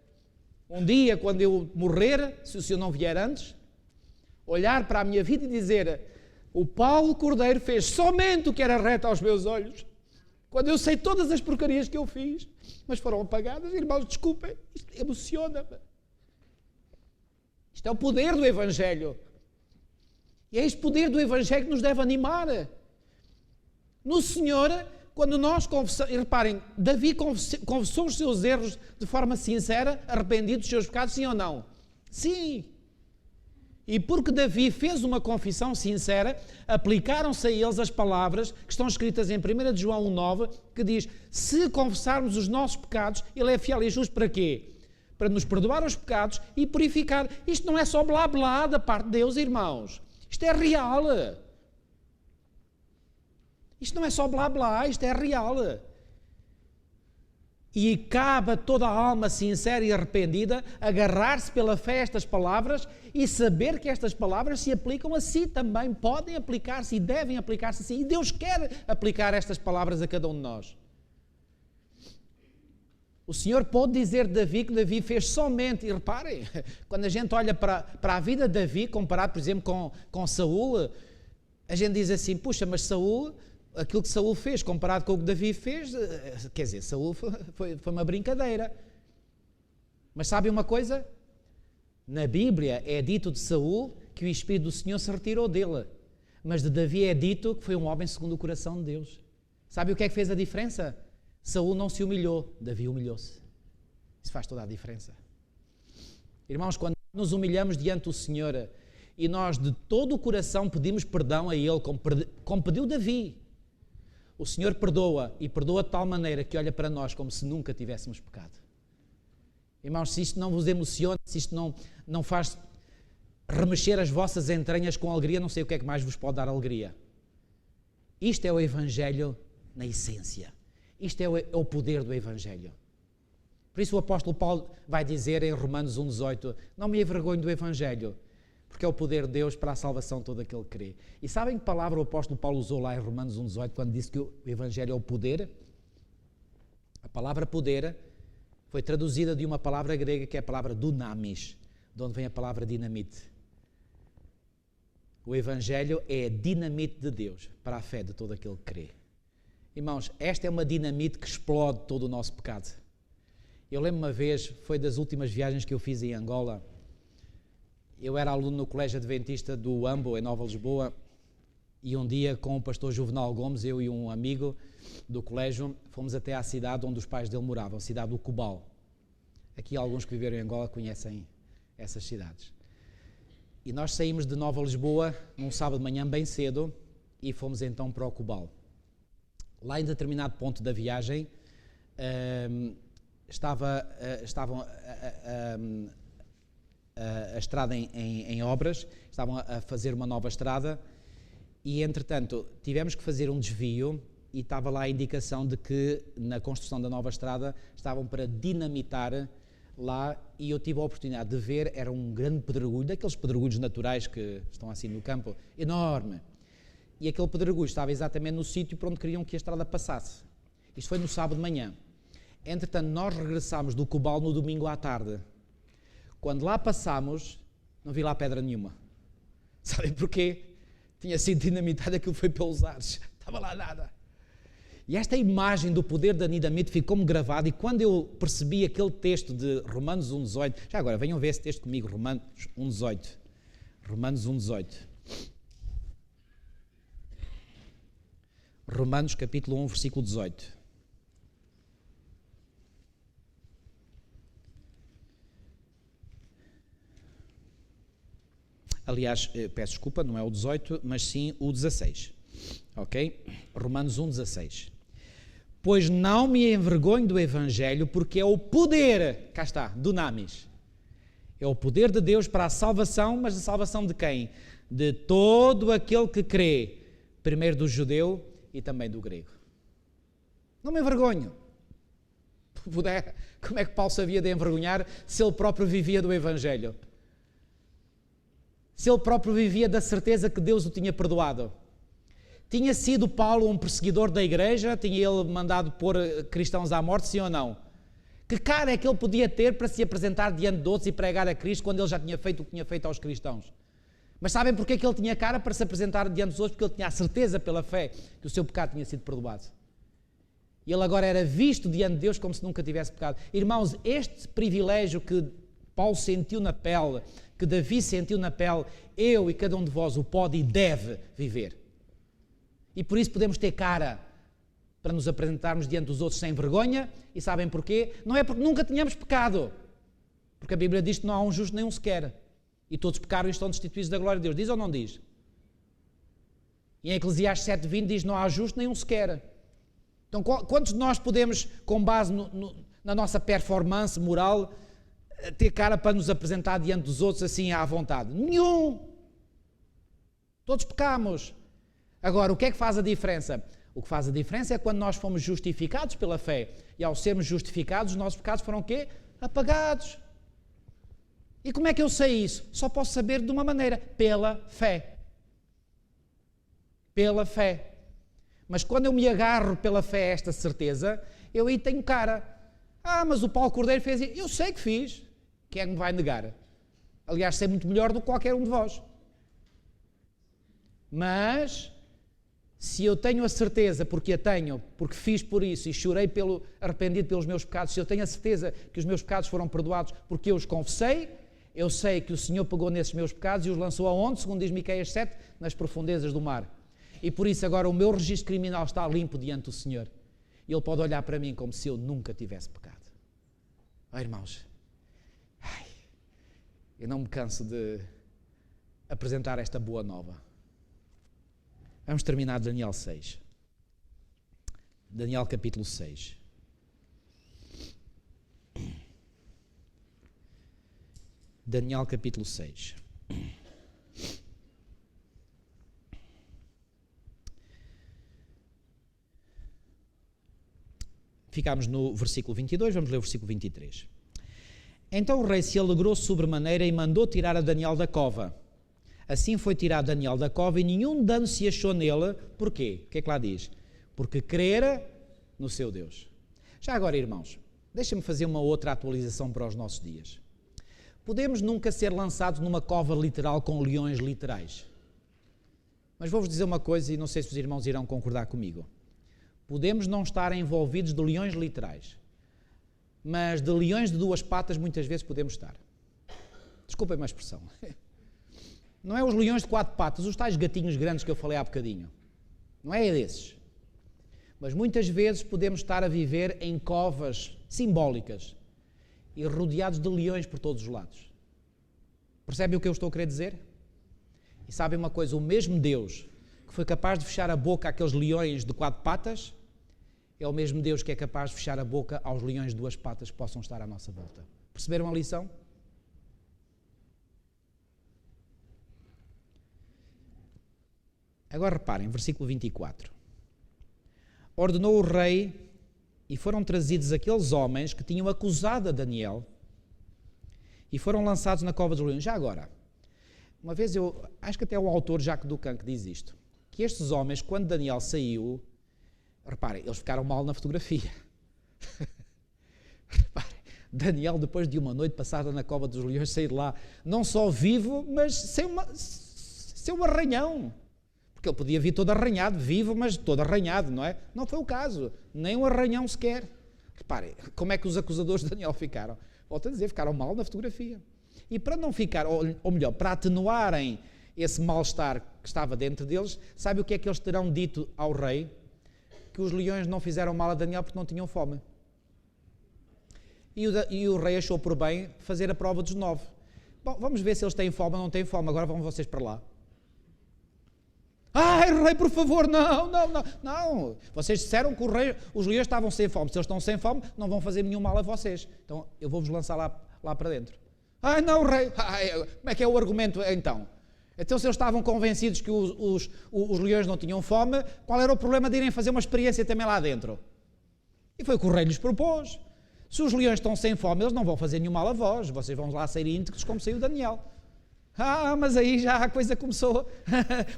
S2: um dia quando eu morrer, se o Senhor não vier antes, olhar para a minha vida e dizer: o Paulo Cordeiro fez somente o que era reto aos meus olhos, quando eu sei todas as porcarias que eu fiz, mas foram apagadas. Irmãos, desculpem, isto emociona-me. Isto é o poder do Evangelho. E é este poder do Evangelho que nos deve animar. No Senhor, quando nós confessamos... E reparem, Davi confessou os seus erros de forma sincera, arrependido dos seus pecados, sim ou não? Sim. E porque Davi fez uma confissão sincera, aplicaram-se a eles as palavras que estão escritas em 1 João 1,9, que diz: se confessarmos os nossos pecados, Ele é fiel e justo para quê? Para nos perdoar os pecados e purificar. Isto não é só blá blá da parte de Deus, irmãos. Isto é real. Isto não é só blá blá, isto é real. E cabe a toda a alma sincera e arrependida agarrar-se pela fé a estas palavras e saber que estas palavras se aplicam a si também. Podem aplicar-se e devem aplicar-se a si. E Deus quer aplicar estas palavras a cada um de nós. O Senhor pode dizer de Davi que Davi fez somente, e reparem, quando a gente olha para a vida de Davi, comparado, por exemplo, com Saul, a gente diz assim: puxa, mas Saul, aquilo que Saul fez comparado com o que Davi fez, quer dizer, Saul foi uma brincadeira. Mas sabem uma coisa? Na Bíblia é dito de Saul que o Espírito do Senhor se retirou dele, mas de Davi é dito que foi um homem segundo o coração de Deus. Sabe o que é que fez a diferença? Saul não se humilhou, Davi humilhou-se. Isso faz toda a diferença. Irmãos, quando nos humilhamos diante do Senhor e nós de todo o coração pedimos perdão a Ele, como pediu Davi, o Senhor perdoa, e perdoa de tal maneira que olha para nós como se nunca tivéssemos pecado. Irmãos, se isto não vos emociona, se isto não faz remexer as vossas entranhas com alegria, não sei o que é que mais vos pode dar alegria. Isto é o Evangelho na essência. Isto é o poder do Evangelho. Por isso o apóstolo Paulo vai dizer em Romanos 1,18: não me envergonho do Evangelho, porque é o poder de Deus para a salvação de todo aquele que crê. E sabem que palavra o apóstolo Paulo usou lá em Romanos 1,18 quando disse que o Evangelho é o poder? A palavra poder foi traduzida de uma palavra grega que é a palavra dunamis, de onde vem a palavra dinamite. O Evangelho é a dinamite de Deus para a fé de todo aquele que crê. Irmãos, esta é uma dinamite que explode todo o nosso pecado. Eu lembro uma vez, foi das últimas viagens que eu fiz em Angola. Eu era aluno no Colégio Adventista do Ambo, em Nova Lisboa, e um dia com o pastor Juvenal Gomes, eu e um amigo do colégio, fomos até à cidade onde os pais dele moravam, a cidade do Cubal. Aqui alguns que viveram em Angola conhecem essas cidades. E nós saímos de Nova Lisboa num sábado de manhã bem cedo e fomos então para o Cubal. Lá em determinado ponto da viagem, a estrada em obras, estavam a fazer uma nova estrada e, entretanto, tivemos que fazer um desvio e estava lá a indicação de que na construção da nova estrada estavam para dinamitar lá e eu tive a oportunidade de ver, era um grande pedregulho, daqueles pedregulhos naturais que estão assim no campo, enorme. E aquele pedregulho estava exatamente no sítio por onde queriam que a estrada passasse. Isto foi no sábado de manhã. Entretanto, nós regressámos do Cobal no domingo à tarde. Quando lá passámos, não vi lá pedra nenhuma. Sabem porquê? Tinha sido dinamitado, aquilo foi pelos ares. Estava lá nada. E esta imagem do poder da dinamite ficou-me gravada e quando eu percebi aquele texto de Romanos 1,18, já agora, venham ver esse texto comigo, Romanos 1,18. Romanos 1,18. Romanos capítulo 1, versículo 18. Aliás, peço desculpa, não é o 18, mas sim o 16. Ok? Romanos 1, 16. Pois não me envergonho do Evangelho, porque é o poder, cá está, dunamis. É o poder de Deus para a salvação, mas a salvação de quem? De todo aquele que crê, primeiro do judeu e também do grego. Não me envergonho. Como é que Paulo se havia de envergonhar se ele próprio vivia do Evangelho? Se ele próprio vivia da certeza que Deus o tinha perdoado? Tinha sido Paulo um perseguidor da igreja? Tinha ele mandado pôr cristãos à morte, sim ou não? Que cara é que ele podia ter para se apresentar diante de outros e pregar a Cristo quando ele já tinha feito o que tinha feito aos cristãos? Mas sabem porque é que ele tinha cara para se apresentar diante dos outros? Porque ele tinha a certeza pela fé que o seu pecado tinha sido perdoado. E ele agora era visto diante de Deus como se nunca tivesse pecado. Irmãos, este privilégio que Paulo sentiu na pele, que Davi sentiu na pele, eu e cada um de vós o pode e deve viver. E por isso podemos ter cara para nos apresentarmos diante dos outros sem vergonha. E sabem porquê? Não é porque nunca tínhamos pecado. Porque a Bíblia diz que não há um justo nem um sequer. E todos pecaram e estão destituídos da glória de Deus. Diz ou não diz? E em Eclesiastes 7:20 diz não há justo nem um sequer. Então quantos de nós podemos, com base na nossa performance moral, ter cara para nos apresentar diante dos outros assim à vontade? Nenhum! Todos pecamos. Agora, o que é que faz a diferença? O que faz a diferença é quando nós fomos justificados pela fé. E ao sermos justificados, os nossos pecados foram o quê? Apagados. E como é que eu sei isso? Só posso saber de uma maneira, pela fé. Pela fé. Mas quando eu me agarro pela fé a esta certeza, eu aí tenho cara. Ah, mas o Paulo Cordeiro fez isso. Eu sei que fiz. Quem é que me vai negar? Aliás, sei muito melhor do que qualquer um de vós. Mas, se eu tenho a certeza, porque a tenho, porque fiz por isso e chorei arrependido pelos meus pecados, se eu tenho a certeza que os meus pecados foram perdoados porque eu os confessei, eu sei que o Senhor pegou nesses meus pecados e os lançou aonde? Segundo diz Miqueias 7, nas profundezas do mar. E por isso agora o meu registro criminal está limpo diante do Senhor. E Ele pode olhar para mim como se eu nunca tivesse pecado. Irmãos, eu não me canso de apresentar esta boa nova. Vamos terminar Daniel 6. Daniel capítulo 6. Daniel capítulo 6. Ficámos no versículo 22, vamos ler o versículo 23. Então o rei se alegrou sobremaneira e mandou tirar a Daniel da cova. Assim foi tirado Daniel da cova e nenhum dano se achou nele. Porquê? O que é que lá diz? Porque crera no seu Deus. Já agora, irmãos, deixem-me fazer uma outra atualização para os nossos dias. Podemos nunca ser lançados numa cova literal com leões literais. Mas vou-vos dizer uma coisa e não sei se os irmãos irão concordar comigo. Podemos não estar envolvidos de leões literais, mas de leões de duas patas muitas vezes podemos estar. Desculpem-me a expressão. Não é os leões de quatro patas, os tais gatinhos grandes que eu falei há bocadinho. Não é desses. Mas muitas vezes podemos estar a viver em covas simbólicas e rodeados de leões por todos os lados. Percebem o que eu estou a querer dizer? E sabem uma coisa, o mesmo Deus que foi capaz de fechar a boca àqueles leões de quatro patas, é o mesmo Deus que é capaz de fechar a boca aos leões de duas patas que possam estar à nossa volta. Perceberam a lição? Agora reparem, versículo 24. Ordenou o rei e foram trazidos aqueles homens que tinham acusado a Daniel e foram lançados na cova dos leões. Já agora, uma vez eu acho que até o autor Jacques Ducan que diz isto, que estes homens, quando Daniel saiu, reparem, eles ficaram mal na fotografia. Reparem, Daniel, depois de uma noite passada na cova dos leões, saiu de lá, não só vivo, mas sem um arranhão. Porque ele podia vir todo arranhado, vivo, mas todo arranhado, não é? Não foi o caso, nem um arranhão sequer. Reparem, como é que os acusadores de Daniel ficaram? Volto a dizer, ficaram mal na fotografia. E para não ficar, ou melhor, para atenuarem esse mal-estar que estava dentro deles, sabe o que é que eles terão dito ao rei? Que os leões não fizeram mal a Daniel porque não tinham fome. E o rei achou por bem fazer a prova dos 9. Bom, vamos ver se eles têm fome ou não têm fome, agora vão vocês para lá. Ai, rei, por favor, não. Vocês disseram que os leões estavam sem fome. Se eles estão sem fome, não vão fazer nenhum mal a vocês. Então, eu vou-vos lançar lá para dentro. Ai, não, rei. Ai, como é que é o argumento, então? Então, se eles estavam convencidos que os leões não tinham fome, qual era o problema de irem fazer uma experiência também lá dentro? E foi o que o rei lhes propôs. Se os leões estão sem fome, eles não vão fazer nenhum mal a vós. Vocês vão lá sair íntegros como saiu Daniel. Mas aí já a coisa começou.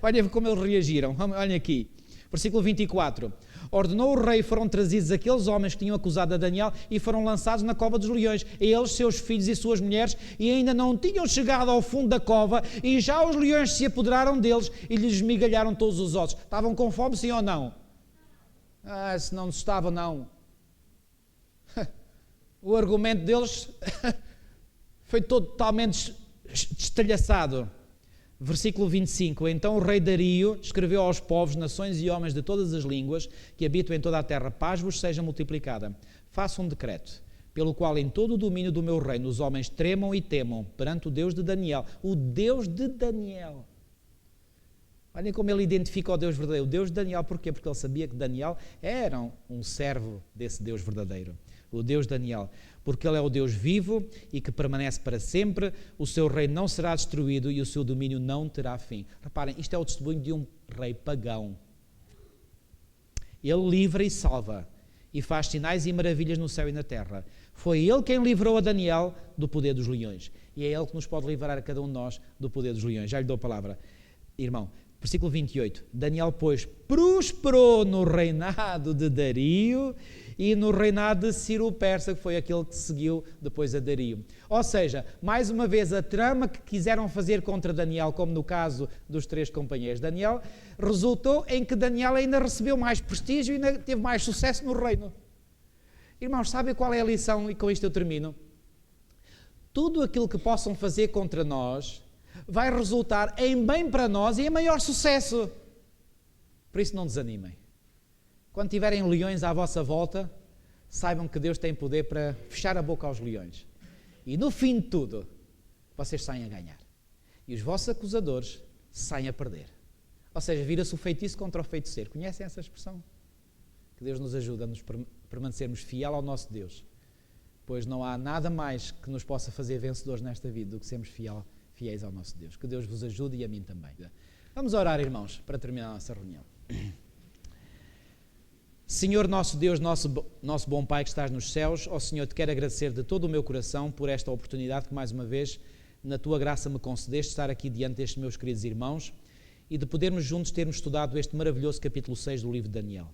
S2: Olha como eles reagiram. Olhem aqui. Versículo 24. Ordenou o rei e foram trazidos aqueles homens que tinham acusado a Daniel e foram lançados na cova dos leões. Eles, seus filhos e suas mulheres, e ainda não tinham chegado ao fundo da cova e já os leões se apoderaram deles e lhes esmigalharam todos os ossos. Estavam com fome, sim ou não? Se não estavam, não. O argumento deles foi totalmente destalhaçado. Versículo 25. Então o rei Dario escreveu aos povos, nações e homens de todas as línguas que habitam em toda a terra: paz vos seja multiplicada. Faça um decreto, pelo qual em todo o domínio do meu reino os homens tremam e temam perante o Deus de Daniel. O Deus de Daniel. Olhem como ele identifica o Deus verdadeiro. O Deus de Daniel, porquê? Porque ele sabia que Daniel era um servo desse Deus verdadeiro. O Deus de Daniel, porque ele é o Deus vivo e que permanece para sempre, o seu reino não será destruído e o seu domínio não terá fim. Reparem, isto é o testemunho de um rei pagão. Ele livra e salva e faz sinais e maravilhas no céu e na terra. Foi ele quem livrou a Daniel do poder dos leões e é ele que nos pode livrar a cada um de nós do poder dos leões. Já lhe dou a palavra, irmão. Versículo 28. Daniel, pois, prosperou no reinado de Dario e no reinado de Ciro Persa, que foi aquele que seguiu depois a Dario. Ou seja, mais uma vez, a trama que quiseram fazer contra Daniel, como no caso dos 3 companheiros de Daniel, resultou em que Daniel ainda recebeu mais prestígio e ainda teve mais sucesso no reino. Irmãos, sabem qual é a lição? E com isto eu termino. Tudo aquilo que possam fazer contra nós vai resultar em bem para nós e em maior sucesso. Por isso não desanimem. Quando tiverem leões à vossa volta, saibam que Deus tem poder para fechar a boca aos leões. E no fim de tudo, vocês saem a ganhar. E os vossos acusadores saem a perder. Ou seja, vira-se o feitiço contra o feiticeiro. Conhecem essa expressão? Que Deus nos ajude a nos permanecermos fiel ao nosso Deus. Pois não há nada mais que nos possa fazer vencedores nesta vida do que sermos fiéis ao nosso Deus. Que Deus vos ajude e a mim também. Vamos orar, irmãos, para terminar a nossa reunião. Senhor nosso Deus, nosso bom Pai que estás nos céus, ó Senhor, te quero agradecer de todo o meu coração por esta oportunidade que mais uma vez, na tua graça me concedeste, estar aqui diante destes meus queridos irmãos e de podermos juntos termos estudado este maravilhoso capítulo 6 do livro de Daniel.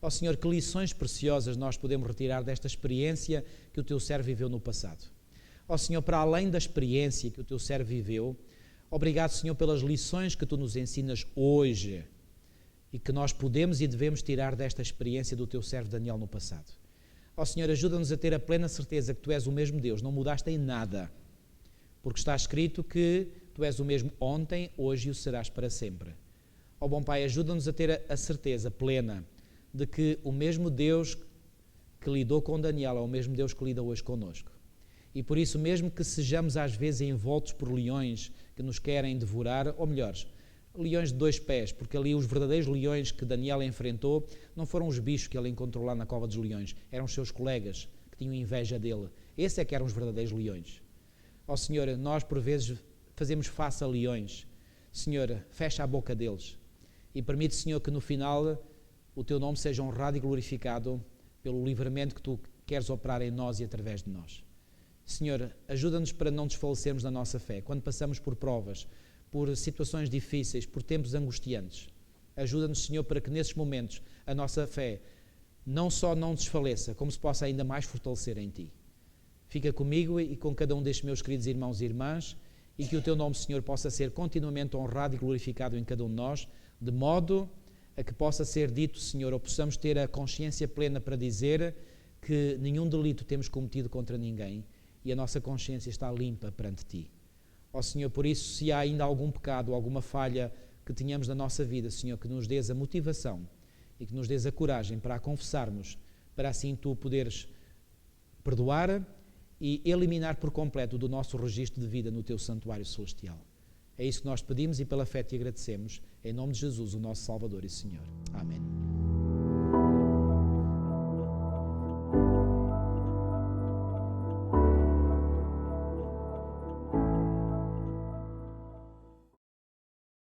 S2: Ó Senhor, que lições preciosas nós podemos retirar desta experiência que o teu servo viveu no passado. Ó Senhor, para além da experiência que o teu servo viveu, obrigado, Senhor, pelas lições que tu nos ensinas hoje e que nós podemos e devemos tirar desta experiência do teu servo Daniel no passado. Ó Senhor, ajuda-nos a ter a plena certeza que tu és o mesmo Deus, não mudaste em nada, porque está escrito que tu és o mesmo ontem, hoje e o serás para sempre. Ó bom Pai, ajuda-nos a ter a certeza plena de que o mesmo Deus que lidou com Daniel é o mesmo Deus que lida hoje connosco. E por isso, mesmo que sejamos às vezes envoltos por leões que nos querem devorar, ou melhores, leões de 2 pés, porque ali os verdadeiros leões que Daniel enfrentou não foram os bichos que ele encontrou lá na cova dos leões, eram os seus colegas que tinham inveja dele. Esses é que eram os verdadeiros leões. Ó Senhor, nós por vezes fazemos face a leões. Senhor, fecha a boca deles e permite, Senhor, que no final o Teu nome seja honrado e glorificado pelo livramento que Tu queres operar em nós e através de nós. Senhor, ajuda-nos para não desfalecermos na nossa fé. Quando passamos por provas, por situações difíceis, por tempos angustiantes, ajuda-nos, Senhor, para que nesses momentos a nossa fé não só não desfaleça, como se possa ainda mais fortalecer em Ti. Fica comigo e com cada um destes meus queridos irmãos e irmãs, e que o Teu nome, Senhor, possa ser continuamente honrado e glorificado em cada um de nós, de modo a que possa ser dito, Senhor, ou possamos ter a consciência plena para dizer que nenhum delito temos cometido contra ninguém e a nossa consciência está limpa perante Ti. Ó Senhor, por isso, se há ainda algum pecado, alguma falha que tenhamos na nossa vida, Senhor, que nos dês a motivação e que nos dês a coragem para a confessarmos, para assim Tu poderes perdoar e eliminar por completo do nosso registro de vida no Teu santuário celestial. É isso que nós pedimos e pela fé Te agradecemos. Em nome de Jesus, o nosso Salvador e Senhor. Amém.